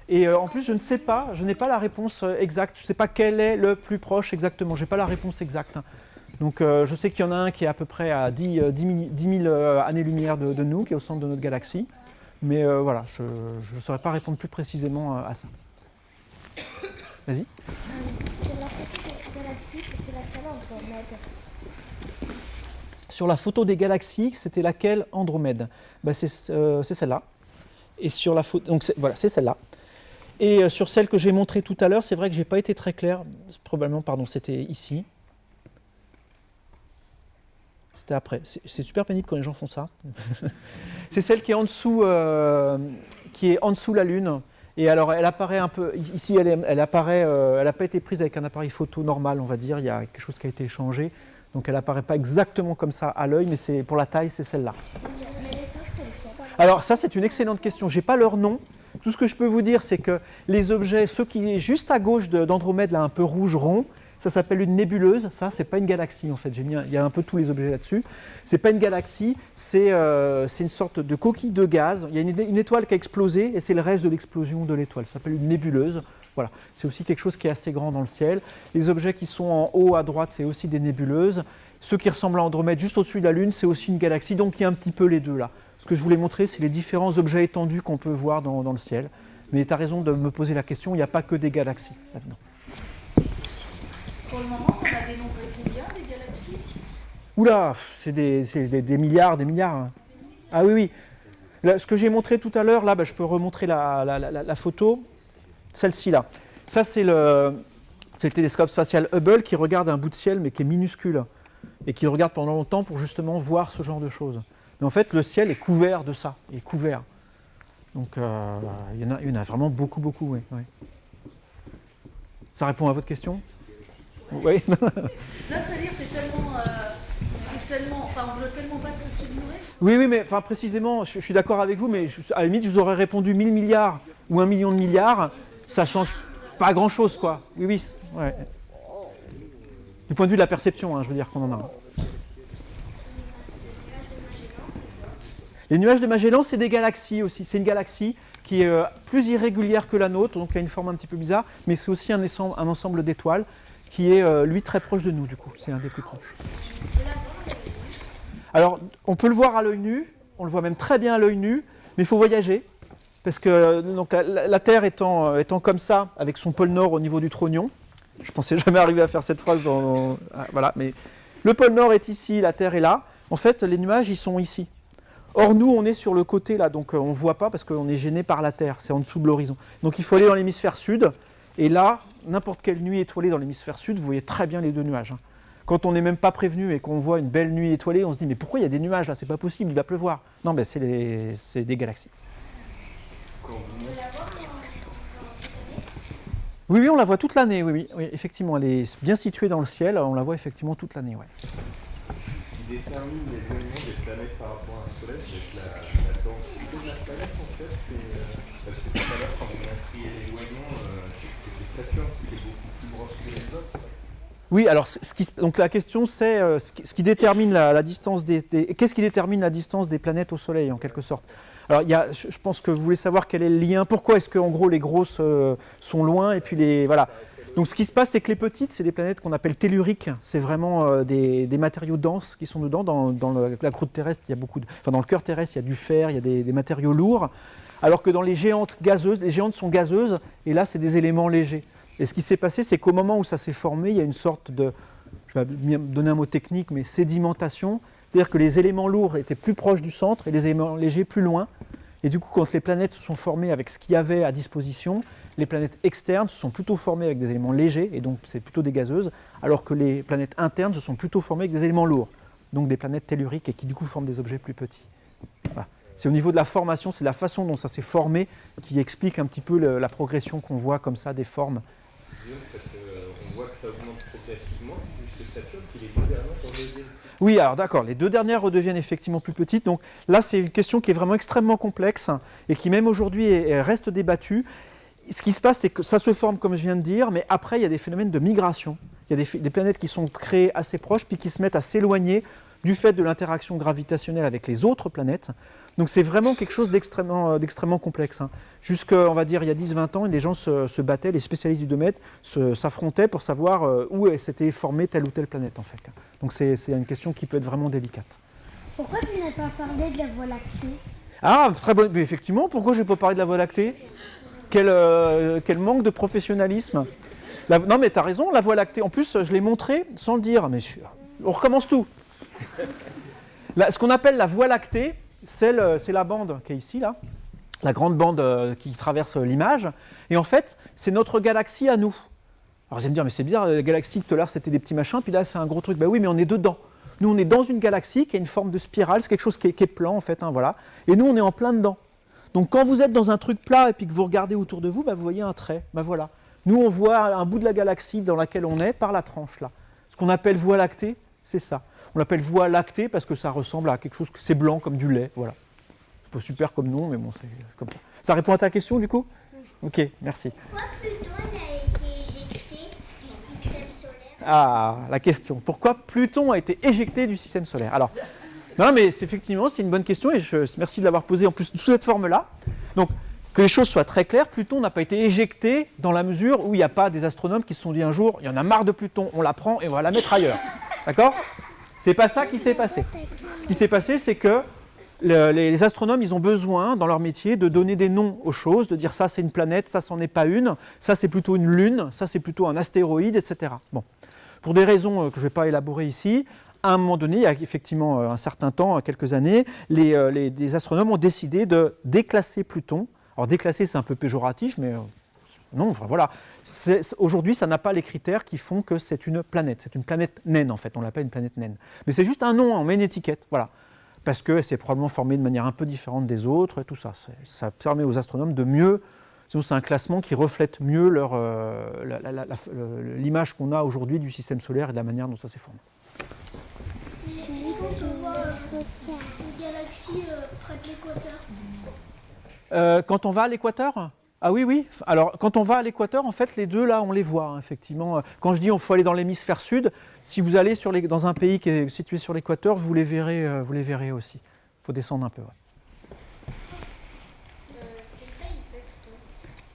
Et en plus, je ne sais pas, je n'ai pas la réponse exacte. Je ne sais pas quel est le plus proche exactement. Je n'ai pas la réponse exacte. Donc, je sais qu'il y en a un qui est à peu près à 10 000 années-lumière de nous, qui est au centre de notre galaxie. Mais voilà, je ne saurais pas répondre plus précisément à ça. Vas-y. Sur la photo des galaxies, c'était laquelle Andromède? C'est celle-là. Et sur la photo, donc voilà, c'est celle-là. Et sur celle que j'ai montrée tout à l'heure, c'est vrai que je n'ai pas été très clair. Probablement, pardon, c'était ici. C'était après. C'est super pénible quand les gens font ça. C'est celle qui est en dessous, la Lune. Et alors, elle apparaît un peu. Ici, elle apparaît. Elle n'a pas été prise avec un appareil photo normal, on va dire. Il y a quelque chose qui a été changé. Donc, elle apparaît pas exactement comme ça à l'œil, mais pour la taille, c'est celle-là. Alors, ça, c'est une excellente question. J'ai pas leur nom. Tout ce que je peux vous dire, c'est que les objets, ceux qui sont juste à gauche d'Andromède, là, un peu rouge rond, ça s'appelle une nébuleuse. Ça, c'est pas une galaxie en fait. Il y a un peu tous les objets là-dessus. C'est pas une galaxie, c'est une sorte de coquille de gaz. Il y a une étoile qui a explosé et c'est le reste de l'explosion de l'étoile. Ça s'appelle une nébuleuse. Voilà. C'est aussi quelque chose qui est assez grand dans le ciel. Les objets qui sont en haut à droite, c'est aussi des nébuleuses. Ceux qui ressemblent à Andromède, juste au-dessus de la Lune, c'est aussi une galaxie. Donc il y a un petit peu les deux là. Ce que je voulais montrer, c'est les différents objets étendus qu'on peut voir dans le ciel. Mais tu as raison de me poser la question, il n'y a pas que des galaxies là-dedans. Pour le moment, on a dénombré combien des galaxies? Oula, c'est des milliards, des milliards. Hein. Ah oui, oui. Là, ce que j'ai montré tout à l'heure, là, je peux remontrer la photo. Celle-ci, là. Ça, c'est le télescope spatial Hubble qui regarde un bout de ciel, mais qui est minuscule. Et qui le regarde pendant longtemps pour justement voir ce genre de choses. Mais en fait, le ciel est couvert de ça. Il est couvert. Donc, il y en a vraiment beaucoup, oui. Oui. Ça répond à votre question? Oui. Là, c'est-à-dire c'est tellement, enfin, on veut tellement pas s'ignorer. Oui, mais enfin, précisément, je suis d'accord avec vous, mais à la limite, je vous aurais répondu 1000 milliards ou 1 million de milliards, ça change pas grand-chose, quoi. Oui, ouais. Du point de vue de la perception, hein, je veux dire qu'on en a. Les nuages de Magellan, c'est des galaxies aussi. C'est une galaxie qui est plus irrégulière que la nôtre, donc qui a une forme un petit peu bizarre, mais c'est aussi un ensemble d'étoiles qui est, lui, très proche de nous, du coup. C'est un des plus proches. Alors, on peut le voir à l'œil nu, on le voit même très bien à l'œil nu, mais il faut voyager, parce que donc, la Terre étant comme ça, avec son pôle Nord au niveau du trognon, je ne pensais jamais arriver à faire cette phrase, voilà, mais le pôle Nord est ici, la Terre est là. En fait, les nuages, ils sont ici. Or, nous, on est sur le côté, là, donc on ne voit pas parce qu'on est gêné par la Terre, c'est en dessous de l'horizon. Donc, il faut aller dans l'hémisphère sud, et là, n'importe quelle nuit étoilée dans l'hémisphère sud, vous voyez très bien les deux nuages. Hein. Quand on n'est même pas prévenu et qu'on voit une belle nuit étoilée, on se dit « mais pourquoi il y a des nuages là? C'est pas possible, il va pleuvoir. » Non, ben c'est des galaxies. Oui, on la voit toute l'année, oui, effectivement. Elle est bien située dans le ciel, on la voit effectivement toute l'année. Ouais. Qui détermine l'éloignement des planètes par rapport à un soleil, c'est la densité de la planète en fait. Parce que tout à l'heure, quand on a pris l'éloignement, c'était Saturne qui était beaucoup plus grosse que les autres. Oui, alors donc la question c'est ce qui détermine la distance qu'est-ce qui détermine la distance des planètes au Soleil en quelque sorte. Alors je pense que vous voulez savoir quel est le lien, pourquoi est-ce que en gros les grosses sont loin et puis voilà. Donc ce qui se passe c'est que les petites c'est des planètes qu'on appelle telluriques, c'est vraiment des matériaux denses qui sont dedans dans la croûte terrestre, il y a dans le cœur terrestre il y a du fer, il y a des matériaux lourds, alors que dans les géantes gazeuses, les géantes sont gazeuses et là c'est des éléments légers. Et ce qui s'est passé, c'est qu'au moment où ça s'est formé, il y a une sorte de, je vais donner un mot technique, mais sédimentation. C'est-à-dire que les éléments lourds étaient plus proches du centre et les éléments légers plus loin. Et du coup, quand les planètes se sont formées avec ce qu'il y avait à disposition, Les planètes externes se sont plutôt formées avec des éléments légers, et donc c'est plutôt des gazeuses, alors que les planètes internes se sont plutôt formées avec des éléments lourds, donc des planètes telluriques et qui du coup forment des objets plus petits. Voilà. C'est au niveau de la formation, c'est la façon dont ça s'est formé qui explique un petit peu la progression qu'on voit comme ça des formes. Parce qu'on voit que ça augmente progressivement jusqu'à Saturne, puis les 2 dernières redeviennent. Oui, alors d'accord, les 2 dernières redeviennent effectivement plus petites. Donc là, c'est une question qui est vraiment extrêmement complexe et qui même aujourd'hui reste débattue. Ce qui se passe, c'est que ça se forme, comme je viens de dire, mais après, il y a des phénomènes de migration. Il y a des planètes qui sont créées assez proches, puis qui se mettent à s'éloigner du fait de l'interaction gravitationnelle avec les autres planètes. Donc c'est vraiment quelque chose d'extrêmement complexe. Jusqu'à, on va dire, il y a 10-20 ans, les gens se battaient, les spécialistes du domaine s'affrontaient pour savoir où s'était formée telle ou telle planète, en fait. Donc c'est une question qui peut être vraiment délicate. Pourquoi tu n'as pas parlé de la Voie lactée? Ah, très bonne. Mais effectivement, pourquoi je n'ai pas parlé de la Voie lactée? Quel manque de professionnalisme. Non, mais tu as raison, la Voie lactée. En plus, je l'ai montré sans le dire. Mais on recommence tout. Ce qu'on appelle la Voie lactée, c'est la bande qui est ici, là. La grande bande qui traverse l'image. Et en fait, c'est notre galaxie à nous. Alors vous allez me dire, mais c'est bizarre, la galaxie, tout à l'heure, c'était des petits machins, puis là, c'est un gros truc. Ben oui, mais on est dedans. Nous, on est dans une galaxie qui a une forme de spirale. C'est quelque chose qui est plan, en fait. Voilà. Et nous, on est en plein dedans. Donc quand vous êtes dans un truc plat et puis que vous regardez autour de vous, vous voyez un trait. Voilà. Nous, on voit un bout de la galaxie dans laquelle on est par la tranche là. Ce qu'on appelle Voie lactée, c'est ça. On l'appelle Voie lactée parce que ça ressemble à quelque chose que c'est blanc comme du lait. Voilà. C'est pas super comme nom, mais bon, c'est comme ça. Ça répond à ta question du coup? Ok, merci. Pourquoi Pluton a été éjecté du système solaire? Ah, la question. Pourquoi Pluton a été éjecté du système solaire? Alors, non, mais effectivement, c'est une bonne question et merci de l'avoir posée en plus sous cette forme-là. Donc, que les choses soient très claires, Pluton n'a pas été éjecté dans la mesure où il n'y a pas des astronomes qui se sont dit un jour, il y en a marre de Pluton, on la prend et on va la mettre ailleurs. D'accord? C'est pas ça qui s'est passé. Ce qui s'est passé, c'est que les astronomes, ils ont besoin, dans leur métier, de donner des noms aux choses, de dire ça c'est une planète, ça c'en est pas une, ça c'est plutôt une lune, ça c'est plutôt un astéroïde, etc. Bon. Pour des raisons que je ne vais pas élaborer ici, à un moment donné, il y a effectivement un certain temps, quelques années, les astronomes ont décidé de déclasser Pluton. Alors déclasser, c'est un peu péjoratif, mais non, enfin voilà. Aujourd'hui, ça n'a pas les critères qui font que c'est une planète. C'est une planète naine, en fait. On l'appelle une planète naine. Mais c'est juste un nom, on met une étiquette, voilà. Parce qu'elle s'est probablement formée de manière un peu différente des autres, et tout ça. Ça permet aux astronomes de mieux... C'est un classement qui reflète mieux l'image qu'on a aujourd'hui du système solaire et de la manière dont ça s'est formé. Est-ce qu'on peut voir une galaxie près de l'équateur? Quand on va à l'équateur? Ah oui, oui. Alors, quand on va à l'équateur, en fait, les deux, là, on les voit, effectivement. Quand je dis qu'il faut aller dans l'hémisphère sud, si vous allez dans un pays qui est situé sur l'équateur, vous les verrez aussi. Il faut descendre un peu. Ouais.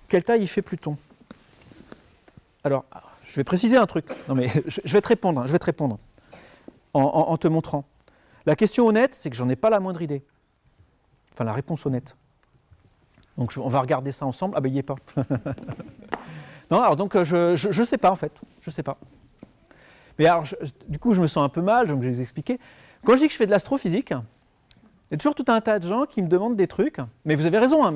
Quelle taille il fait Pluton? Alors, je vais préciser un truc. Non, mais je vais te répondre. En te montrant. La question honnête, c'est que j'en ai pas la moindre idée. Enfin, la réponse honnête. Donc, on va regarder ça ensemble. Ah ben, il n'y est pas. Non, alors donc, je sais pas, en fait. Je sais pas. Mais alors, du coup, je me sens un peu mal, donc je vais vous expliquer. Quand je dis que je fais de l'astrophysique, il y a toujours tout un tas de gens qui me demandent des trucs, mais vous avez raison, hein,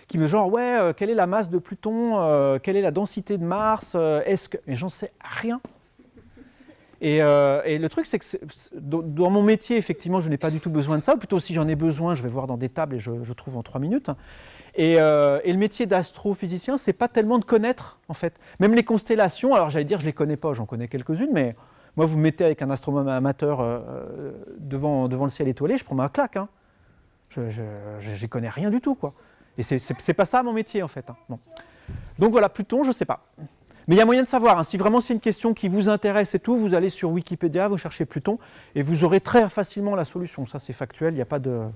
qui me genre, ouais, quelle est la masse de Pluton, quelle est la densité de Mars, mais j'en sais rien. Et le truc, c'est que dans mon métier, effectivement, je n'ai pas du tout besoin de ça, ou plutôt si j'en ai besoin, je vais voir dans des tables et je trouve en 3 minutes. Et le métier d'astrophysicien, c'est pas tellement de connaître, en fait. Même les constellations, alors j'allais dire, je les connais pas, j'en connais quelques-unes, mais moi, vous me mettez avec un astronome amateur devant le ciel étoilé, je prends ma claque. Hein. Je n'y connais rien du tout, quoi. Et c'est pas ça mon métier, en fait. Hein. Bon. Donc voilà, Pluton, je sais pas. Mais il y a moyen de savoir. Hein. Si vraiment c'est une question qui vous intéresse et tout, vous allez sur Wikipédia, vous cherchez Pluton, et vous aurez très facilement la solution. Ça, c'est factuel, il n'y a pas de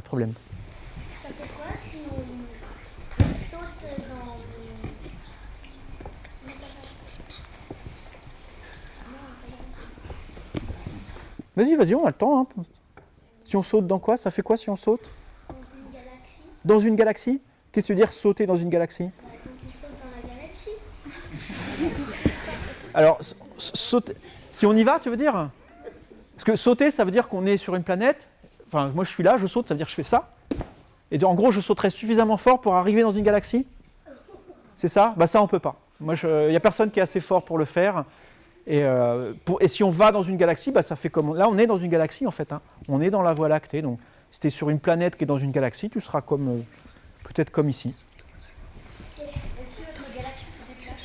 problème. Ça fait quoi si on saute dans... Vas-y, on a le temps. Hein. Si on saute dans quoi? Ça fait quoi si on saute? Dans une galaxie? Dans une galaxie? Qu'est-ce que tu veux dire sauter dans une galaxie? Quand on saute dans la galaxie? Alors, sauter, si on y va, tu veux dire? Parce que sauter, ça veut dire qu'on est sur une planète. Enfin, moi je suis là, je saute, ça veut dire que je fais ça. Et en gros, je sauterai suffisamment fort pour arriver dans une galaxie? C'est ça? Bah ça, on peut pas. Moi, il n'y a personne qui est assez fort pour le faire. Et si on va dans une galaxie, bah, ça fait comme... Là, on est dans une galaxie, en fait. Hein. On est dans la Voie lactée. Donc, si tu es sur une planète qui est dans une galaxie, tu seras comme peut-être comme ici. Est-ce que notre galaxie se déplace?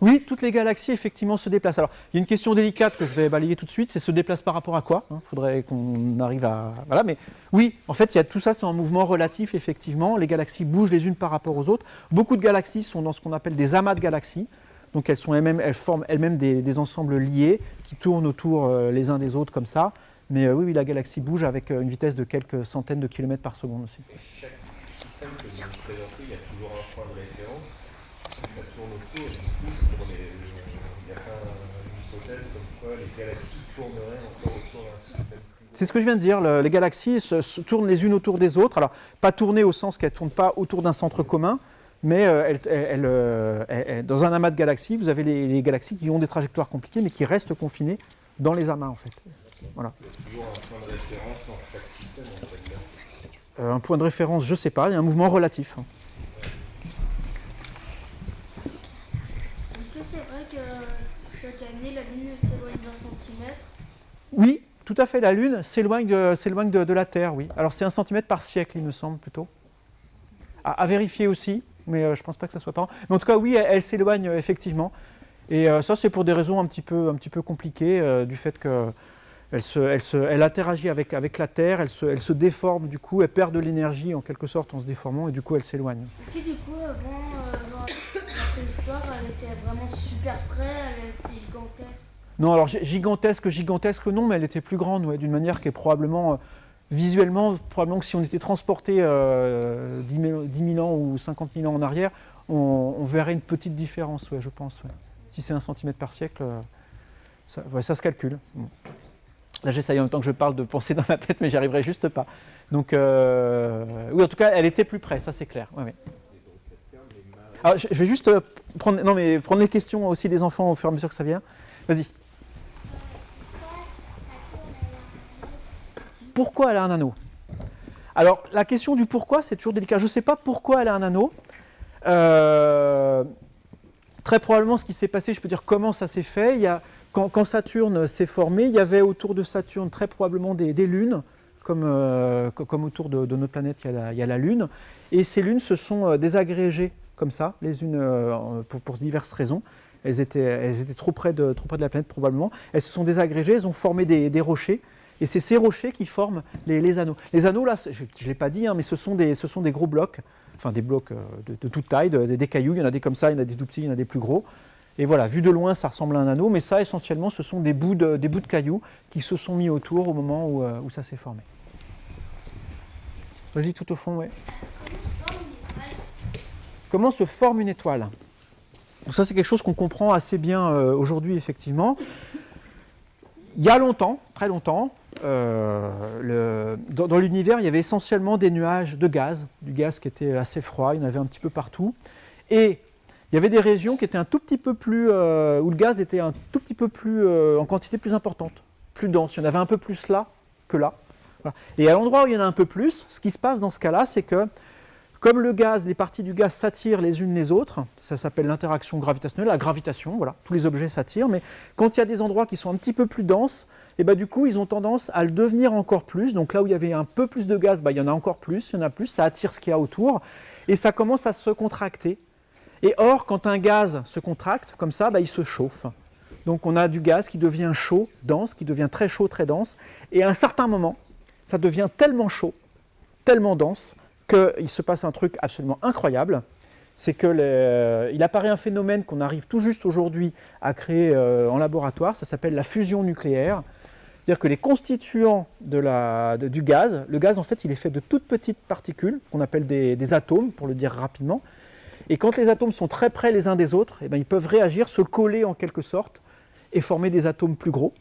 Oui, toutes les galaxies, effectivement, se déplacent. Alors, il y a une question délicate que je vais balayer tout de suite, c'est se déplace par rapport à quoi? Il faudrait qu'on arrive à... Voilà, mais oui, en fait, tout ça, c'est en mouvement relatif, effectivement. Les galaxies bougent les unes par rapport aux autres. Beaucoup de galaxies sont dans ce qu'on appelle des amas de galaxies. Donc, elles forment elles-mêmes des ensembles liés qui tournent autour les uns des autres comme ça. Mais oui, la galaxie bouge avec une vitesse de quelques centaines de kilomètres par seconde aussi. Et chaque système que vous nous présentez, il y a toujours un point de référence. Ça tourne autour, et du coup, il n'y a pas une hypothèse comme quoi les galaxies tourneraient encore autour d'un système plus gros. C'est ce que je viens de dire, les galaxies se tournent les unes autour des autres. Alors, pas tourner au sens qu'elles ne tournent pas autour d'un centre commun, mais dans un amas de galaxies, vous avez les galaxies qui ont des trajectoires compliquées, mais qui restent confinées dans les amas, en fait. Voilà. Il y a toujours un point de référence dans chaque système, en fait. Là. Un point de référence, je ne sais pas, il y a un mouvement relatif. Est-ce que c'est vrai que chaque année, la Lune s'éloigne d'un centimètre? Oui, tout à fait, la Lune s'éloigne de la Terre, oui. Alors c'est 1 centimètre par siècle, il me semble, plutôt. À vérifier aussi, mais je ne pense pas que ça soit pas. Mais en tout cas, oui, elle s'éloigne effectivement. Et ça, c'est pour des raisons un petit peu compliquées, du fait qu'elle interagit avec la Terre, elle se déforme du coup, elle perd de l'énergie en quelque sorte en se déformant, et du coup, elle s'éloigne. Est-ce que du coup, avant, dans la préhistoire, elle était vraiment super près, elle était gigantesque? Non, alors gigantesque non, mais elle était plus grande, ouais, d'une manière qui est probablement... Visuellement, probablement que si on était transporté 10 000 ans ou 50 000 ans en arrière, on verrait une petite différence, ouais, je pense. Ouais. Si c'est 1 centimètre par siècle, ça se calcule. Bon. Là, j'essaye en même temps que je parle de penser dans ma tête, mais j'y arriverai juste pas. Donc, oui, en tout cas, elle était plus près, ça c'est clair. Ouais, ouais. Alors, je vais juste prendre les questions aussi des enfants au fur et à mesure que ça vient. Vas-y. Pourquoi elle a un anneau? Alors, la question du pourquoi, c'est toujours délicat. Je ne sais pas pourquoi elle a un anneau. Très probablement, ce qui s'est passé, je peux dire comment ça s'est fait. Quand Saturne s'est formé, il y avait autour de Saturne très probablement des lunes, comme autour de notre planète, il y a la Lune. Et ces lunes se sont désagrégées comme ça, les unes pour diverses raisons. Elles étaient trop près de la planète probablement. Elles se sont désagrégées, elles ont formé des rochers. Et c'est ces rochers qui forment les anneaux. Les anneaux, là, je ne l'ai pas dit, hein, mais ce sont des gros blocs, enfin des blocs de toute taille, des cailloux, il y en a des comme ça, il y en a des tout petits, il y en a des plus gros. Et voilà, vu de loin, ça ressemble à un anneau, mais ça, essentiellement, ce sont des bouts de cailloux qui se sont mis autour au moment où ça s'est formé. Vas-y, tout au fond, ouais. Comment se forme une étoile? Donc ça, c'est quelque chose qu'on comprend assez bien aujourd'hui, effectivement. Il y a longtemps, très longtemps, dans l'univers, il y avait essentiellement des nuages de gaz, du gaz qui était assez froid, il y en avait un petit peu partout. Et il y avait des régions qui étaient un tout petit peu plus, où le gaz était un tout petit peu plus, en quantité plus importante, plus dense. Il y en avait un peu plus là que là. Voilà. Et à l'endroit où il y en a un peu plus, ce qui se passe dans ce cas-là, c'est que comme le gaz, les parties du gaz s'attirent les unes les autres, ça s'appelle l'interaction gravitationnelle, la gravitation, voilà, tous les objets s'attirent, mais quand il y a des endroits qui sont un petit peu plus denses, et ben du coup ils ont tendance à le devenir encore plus, donc là où il y avait un peu plus de gaz, il y en a encore plus, il y en a plus, ça attire ce qu'il y a autour, et ça commence à se contracter. Et or, quand un gaz se contracte, comme ça, il se chauffe. Donc on a du gaz qui devient chaud, dense, qui devient très chaud, très dense, et à un certain moment, ça devient tellement chaud, tellement dense, qu'il se passe un truc absolument incroyable, c'est qu'il apparaît un phénomène qu'on arrive tout juste aujourd'hui à créer en laboratoire, ça s'appelle la fusion nucléaire. C'est-à-dire que les constituants du gaz, le gaz en fait il est fait de toutes petites particules, qu'on appelle des atomes, pour le dire rapidement, et quand les atomes sont très près les uns des autres, ils peuvent réagir, se coller en quelque sorte, et former des atomes plus gros.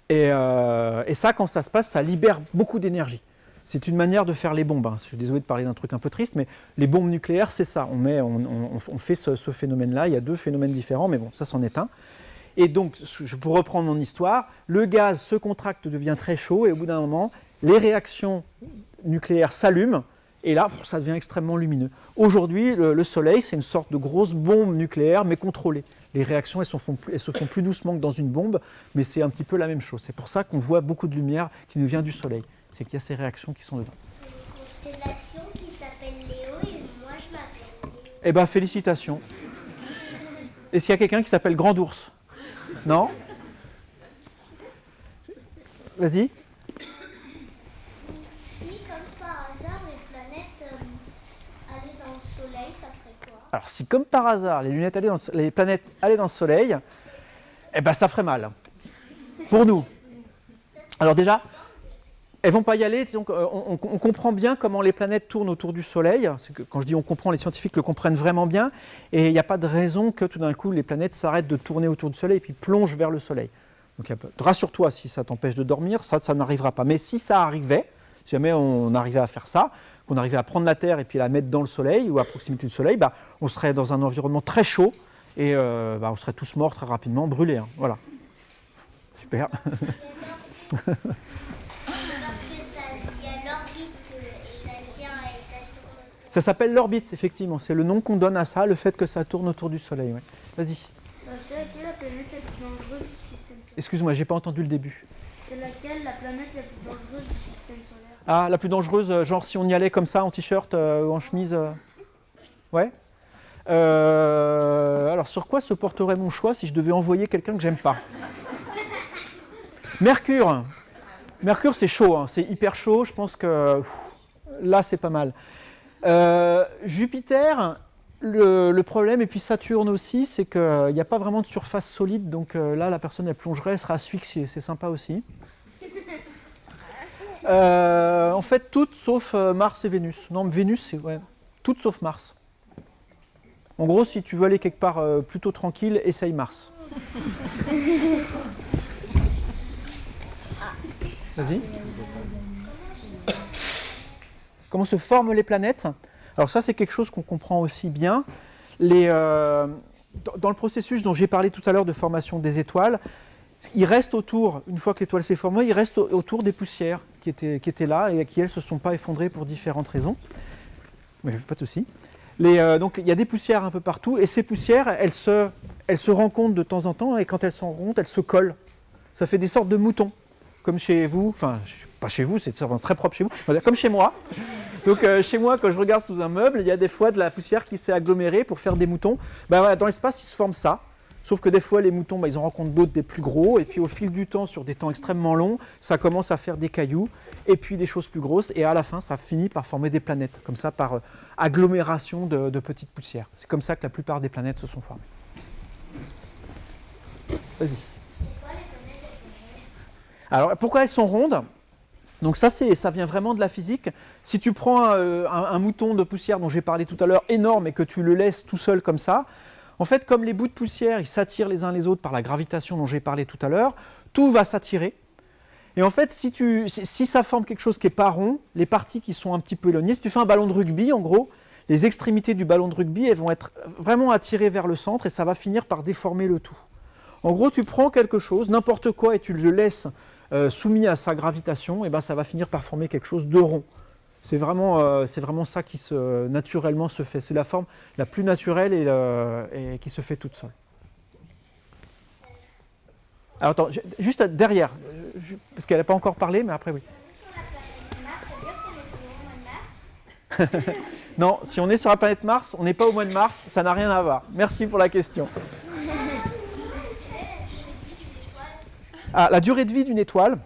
Et ça, quand ça se passe, ça libère beaucoup d'énergie. C'est une manière de faire les bombes. Hein. Je suis désolé de parler d'un truc un peu triste, mais les bombes nucléaires, c'est ça. On fait ce phénomène-là. Il y a deux phénomènes différents, mais bon, ça c'en est un. Et donc, pour reprendre mon histoire, le gaz se contracte, devient très chaud, et au bout d'un moment, les réactions nucléaires s'allument, Et là, ça devient extrêmement lumineux. Aujourd'hui, le Soleil, c'est une sorte de grosse bombe nucléaire, mais contrôlée. Les réactions, elles se font plus doucement que dans une bombe, mais c'est un petit peu la même chose. C'est pour ça qu'on voit beaucoup de lumière qui nous vient du Soleil. C'est qu'il y a ces réactions qui sont dedans. Une constellation qui s'appelle Léo et moi je m'appelle Léo. Eh bien, félicitations. Est-ce qu'il y a quelqu'un qui s'appelle Grand Ours? Non? Vas-y. Si, comme par hasard, les planètes allaient dans le Soleil, ça ferait quoi? Alors, si comme par hasard, les planètes allaient dans le Soleil, eh ben, ça ferait mal. Pour nous. Alors déjà, elles ne vont pas y aller. Disons on comprend bien comment les planètes tournent autour du Soleil. Quand je dis on comprend, les scientifiques le comprennent vraiment bien. Et il n'y a pas de raison que tout d'un coup, les planètes s'arrêtent de tourner autour du Soleil et puis plongent vers le Soleil. Donc, rassure-toi, si ça t'empêche de dormir, ça n'arrivera pas. Mais si ça arrivait, si jamais on arrivait à faire ça, qu'on arrivait à prendre la Terre et puis la mettre dans le Soleil ou à proximité du Soleil, bah, on serait dans un environnement très chaud et on serait tous morts très rapidement, brûlés. Hein. Voilà. Super. Parce que il y a l'orbite et ça tient à la station. Ça s'appelle l'orbite, effectivement. C'est le nom qu'on donne à ça, le fait que ça tourne autour du Soleil. Ouais. Vas-y. C'est laquelle la planète la plus dangereuse du système solaire? Excuse-moi, j'ai pas entendu le début. C'est laquelle la planète la plus dangereuse du système solaire? Ah, la plus dangereuse, genre si on y allait comme ça, en t-shirt ou en chemise. Ouais. Alors, sur quoi se porterait mon choix si je devais envoyer quelqu'un que j'aime pas? Mercure. Mercure, c'est chaud, hein, c'est hyper chaud. Je pense que là, c'est pas mal. Jupiter, le problème, et puis Saturne aussi, c'est qu'il n'y a pas vraiment de surface solide. Donc là, la personne, elle plongerait, elle serait asphyxiée. C'est sympa aussi. En fait, toutes sauf Mars et Vénus. Non, Vénus, c'est toutes sauf Mars. En gros, si tu veux aller quelque part plutôt tranquille, essaye Mars. Vas-y. Comment se forment les planètes? Alors ça, c'est quelque chose qu'on comprend aussi bien. Dans le processus dont j'ai parlé tout à l'heure de formation des étoiles, il reste autour, une fois que l'étoile s'est formée, il reste autour des poussières qui étaient là et qui, elles, ne se sont pas effondrées pour différentes raisons. Mais pas de souci. Donc il y a des poussières un peu partout, et ces poussières, elles se rencontrent de temps en temps, et quand elles sont rondes, elles se collent. Ça fait des sortes de moutons, comme chez vous, enfin, pas chez vous, c'est très propre chez vous, comme chez moi. Donc chez moi, quand je regarde sous un meuble, il y a des fois de la poussière qui s'est agglomérée pour faire des moutons. Voilà, dans l'espace, il se forme ça. Sauf que des fois, les moutons, ils en rencontrent d'autres, des plus gros, et puis au fil du temps, sur des temps extrêmement longs, ça commence à faire des cailloux, et puis des choses plus grosses, et à la fin, ça finit par former des planètes, comme ça, par agglomération de petites poussières. C'est comme ça que la plupart des planètes se sont formées. Vas-y. Alors, pourquoi elles sont rondes? Donc ça vient vraiment de la physique. Si tu prends un mouton de poussière dont j'ai parlé tout à l'heure, énorme, et que tu le laisses tout seul comme ça, en fait, comme les bouts de poussière, ils s'attirent les uns les autres par la gravitation dont j'ai parlé tout à l'heure, tout va s'attirer. Et en fait, si ça forme quelque chose qui n'est pas rond, les parties qui sont un petit peu éloignées, si tu fais un ballon de rugby, en gros, les extrémités du ballon de rugby, elles vont être vraiment attirées vers le centre et ça va finir par déformer le tout. En gros, tu prends quelque chose, n'importe quoi, et tu le laisses soumis à sa gravitation, et ben ça va finir par former quelque chose de rond. C'est vraiment ça qui naturellement se fait. C'est la forme la plus naturelle et qui se fait toute seule. Alors attends, juste derrière, parce qu'elle n'a pas encore parlé, mais après oui. Non, si on est sur la planète Mars, on n'est pas au mois de mars, ça n'a rien à voir. Merci pour la question. Ah, la durée de vie d'une étoile,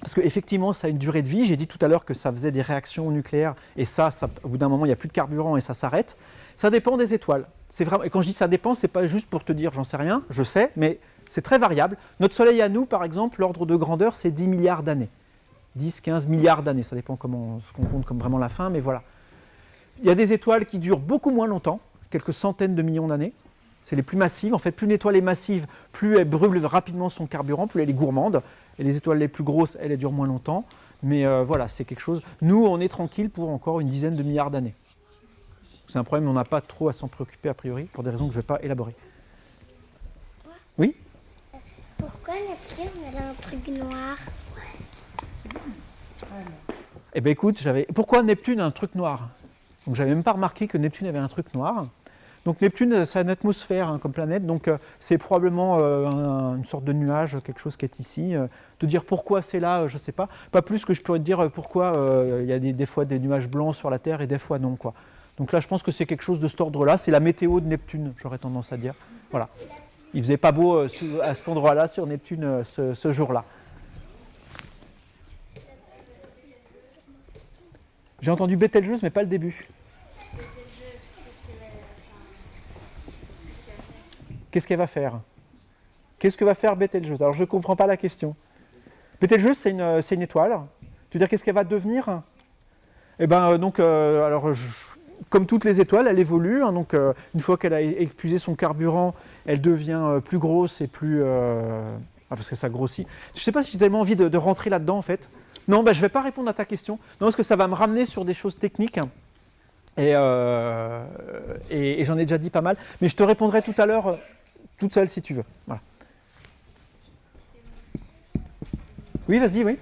parce qu'effectivement, ça a une durée de vie. J'ai dit tout à l'heure que ça faisait des réactions nucléaires, et ça au bout d'un moment, il n'y a plus de carburant et ça s'arrête. Ça dépend des étoiles. Et quand je dis ça dépend, ce n'est pas juste pour te dire j'en sais rien, je sais, mais c'est très variable. Notre Soleil à nous, par exemple, l'ordre de grandeur, c'est 10 milliards d'années. 10, 15 milliards d'années, ça dépend ce qu'on compte comme vraiment la fin, mais voilà. Il y a des étoiles qui durent beaucoup moins longtemps, quelques centaines de millions d'années. C'est les plus massives. En fait, plus une étoile est massive, plus elle brûle rapidement son carburant, plus elle est gourmande. Et les étoiles les plus grosses, elles durent moins longtemps. Mais voilà, c'est quelque chose. Nous, on est tranquille pour encore une dizaine de milliards d'années. C'est un problème, on n'a pas trop à s'en préoccuper a priori, pour des raisons que je ne vais pas élaborer. Oui? Pourquoi Neptune a un truc noir? Eh bien écoute, pourquoi Neptune a un truc noir? Donc j'avais même pas remarqué que Neptune avait un truc noir. Donc Neptune, c'est une atmosphère hein, comme planète, donc c'est probablement une sorte de nuage, quelque chose qui est ici. Te dire pourquoi c'est là, je ne sais pas. Pas plus que je pourrais te dire pourquoi il y a des fois des nuages blancs sur la Terre et des fois non, quoi. Donc là, je pense que c'est quelque chose de cet ordre-là. C'est la météo de Neptune, j'aurais tendance à dire. Voilà. Il faisait pas beau à cet endroit-là, sur Neptune, ce jour-là. J'ai entendu Bételgeuse, mais pas le début. Qu'est-ce qu'elle va faire? Qu'est-ce que va faire Bételgeuse? Alors, je ne comprends pas la question. Bételgeuse, c'est une étoile. Tu veux dire, qu'est-ce qu'elle va devenir? Eh bien, donc, comme toutes les étoiles, elle évolue. Hein, donc, une fois qu'elle a épuisé son carburant, elle devient plus grosse et plus... parce que ça grossit. Je ne sais pas si j'ai tellement envie de rentrer là-dedans, en fait. Non, je ne vais pas répondre à ta question. Non, parce que ça va me ramener sur des choses techniques. Et j'en ai déjà dit pas mal. Mais je te répondrai tout à l'heure... toute seule si tu veux. Voilà. Oui, vas-y, oui. En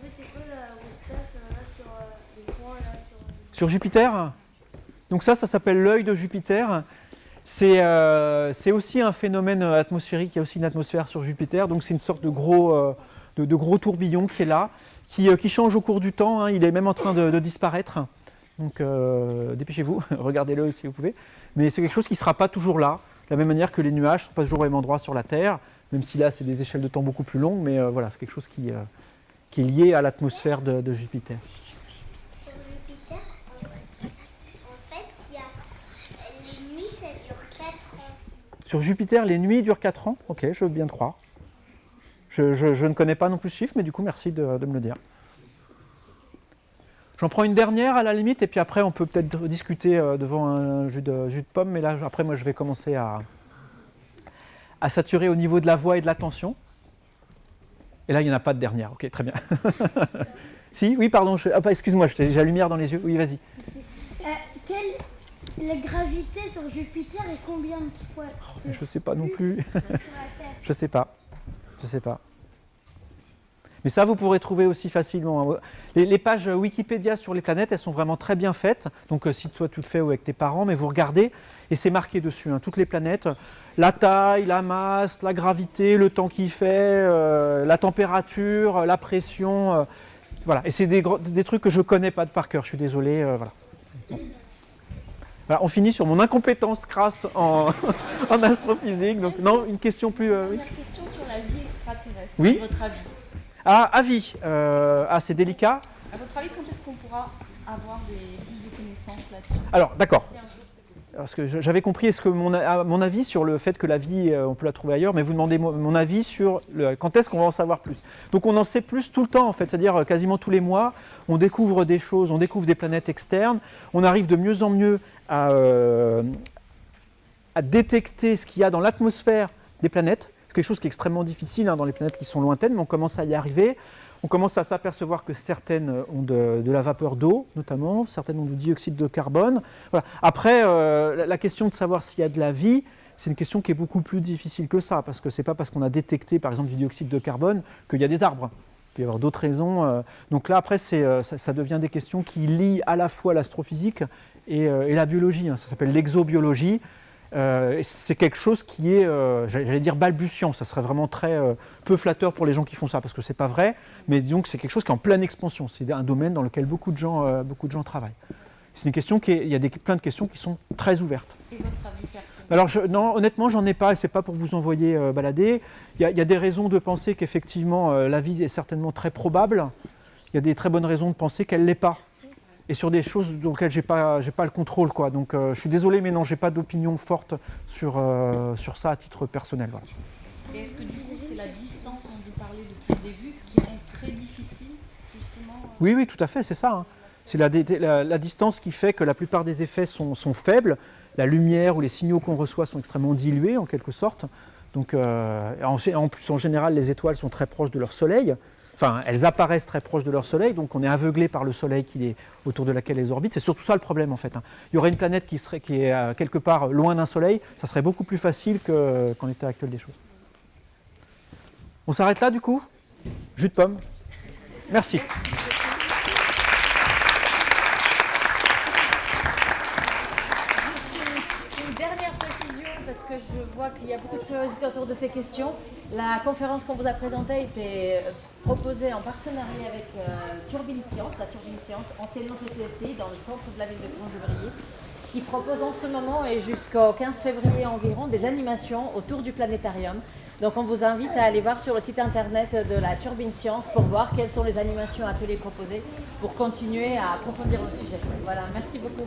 fait, c'est quoi la moustache là, sur les points là sur Jupiter? Donc ça s'appelle l'œil de Jupiter. C'est aussi un phénomène atmosphérique. Il y a aussi une atmosphère sur Jupiter. Donc c'est une sorte de gros tourbillon qui est là, qui change au cours du temps. Hein. Il est même en train de disparaître. Donc dépêchez-vous, regardez-le si vous pouvez. Mais c'est quelque chose qui ne sera pas toujours là. De la même manière que les nuages ne sont pas toujours au même endroit sur la Terre, même si là c'est des échelles de temps beaucoup plus longues, mais voilà, c'est quelque chose qui est lié à l'atmosphère de Jupiter. Sur Jupiter, en fait, il y a les nuits, ça dure 4 ans. Sur Jupiter, les nuits durent 4 ans. Ok, je veux bien te croire. Je ne connais pas non plus ce chiffre, mais du coup, merci de me le dire. J'en prends une dernière à la limite, et puis après, on peut peut-être discuter devant un jus de pomme, mais là, après, moi, je vais commencer à saturer au niveau de la voix et de l'attention. Et là, il n'y en a pas de dernière. Ok, très bien. Si, oui, pardon. Excuse-moi, j'ai la lumière dans les yeux. Oui, vas-y. La gravité sur Jupiter est combien de fois Je ne sais pas non plus. sur la Terre? Je sais pas. Mais ça, vous pourrez trouver aussi facilement. Les pages Wikipédia sur les planètes, elles sont vraiment très bien faites. Donc si toi tu le fais ou avec tes parents, mais vous regardez et c'est marqué dessus. Hein, toutes les planètes, la taille, la masse, la gravité, le temps qu'il fait, la température, la pression. Voilà. Et c'est des trucs que je ne connais pas de par cœur. Je suis désolé. Voilà. Bon. Voilà, on finit sur mon incompétence crasse en astrophysique. Donc non, une question plus. Oui. Première question sur la vie extraterrestre. Oui. À votre avis. Ah, avis. C'est délicat. À votre avis, quand est-ce qu'on pourra avoir plus de connaissances là-dessus? Alors, d'accord. Parce que j'avais compris, est-ce que mon avis sur le fait que la vie, on peut la trouver ailleurs, mais vous demandez mon avis sur quand est-ce qu'on va en savoir plus. Donc on en sait plus tout le temps, en fait, c'est-à-dire quasiment tous les mois, on découvre des choses, on découvre des planètes externes, on arrive de mieux en mieux à détecter ce qu'il y a dans l'atmosphère des planètes. C'est quelque chose qui est extrêmement difficile dans les planètes qui sont lointaines, mais on commence à y arriver. On commence à s'apercevoir que certaines ont de la vapeur d'eau, notamment, certaines ont du dioxyde de carbone. Voilà. Après, la question de savoir s'il y a de la vie, c'est une question qui est beaucoup plus difficile que ça, parce que ce n'est pas parce qu'on a détecté, par exemple, du dioxyde de carbone qu'il y a des arbres. Il peut y avoir d'autres raisons. Donc là, après, ça devient des questions qui lient à la fois l'astrophysique et la biologie. Ça s'appelle l'exobiologie. C'est quelque chose qui est, j'allais dire, balbutiant. Ça serait vraiment très peu flatteur pour les gens qui font ça, parce que c'est pas vrai. Mais disons que c'est quelque chose qui est en pleine expansion. C'est un domaine dans lequel beaucoup de gens travaillent. C'est une question il y a plein de questions qui sont très ouvertes. Et votre avis personnel? Alors, non, honnêtement, j'en ai pas, et c'est pas pour vous envoyer balader. Il y a des raisons de penser qu'effectivement, la vie est certainement très probable. Il y a des très bonnes raisons de penser qu'elle l'est pas. Et sur des choses dans lesquelles j'ai pas le contrôle, quoi. Donc je suis désolé, mais non, j'ai pas d'opinion forte sur ça à titre personnel. Voilà. Et est-ce que du coup c'est la distance dont vous parlez depuis le début qui rend très difficile justement Oui, tout à fait, c'est ça. Hein. C'est la distance qui fait que la plupart des effets sont faibles. La lumière ou les signaux qu'on reçoit sont extrêmement dilués en quelque sorte. Donc en plus, en général, les étoiles sont très proches de leur soleil. Enfin, elles apparaissent très proches de leur Soleil, donc on est aveuglé par le Soleil autour de laquelle elles orbitent. C'est surtout ça le problème en fait. Il y aurait une planète qui est quelque part loin d'un Soleil, ça serait beaucoup plus facile qu'en l'état actuel des choses. On s'arrête là du coup? Jus de pomme. Merci. que je vois qu'il y a beaucoup de curiosité autour de ces questions. La conférence qu'on vous a présentée était proposée en partenariat avec Turbine Science, la Turbine Science, anciennement CCSTI, dans le centre de la ville de Crongevrier, qui propose en ce moment et jusqu'au 15 février environ des animations autour du planétarium. Donc on vous invite à aller voir sur le site internet de la Turbine Science pour voir quelles sont les animations ateliers proposées pour continuer à approfondir le sujet. Voilà, merci beaucoup.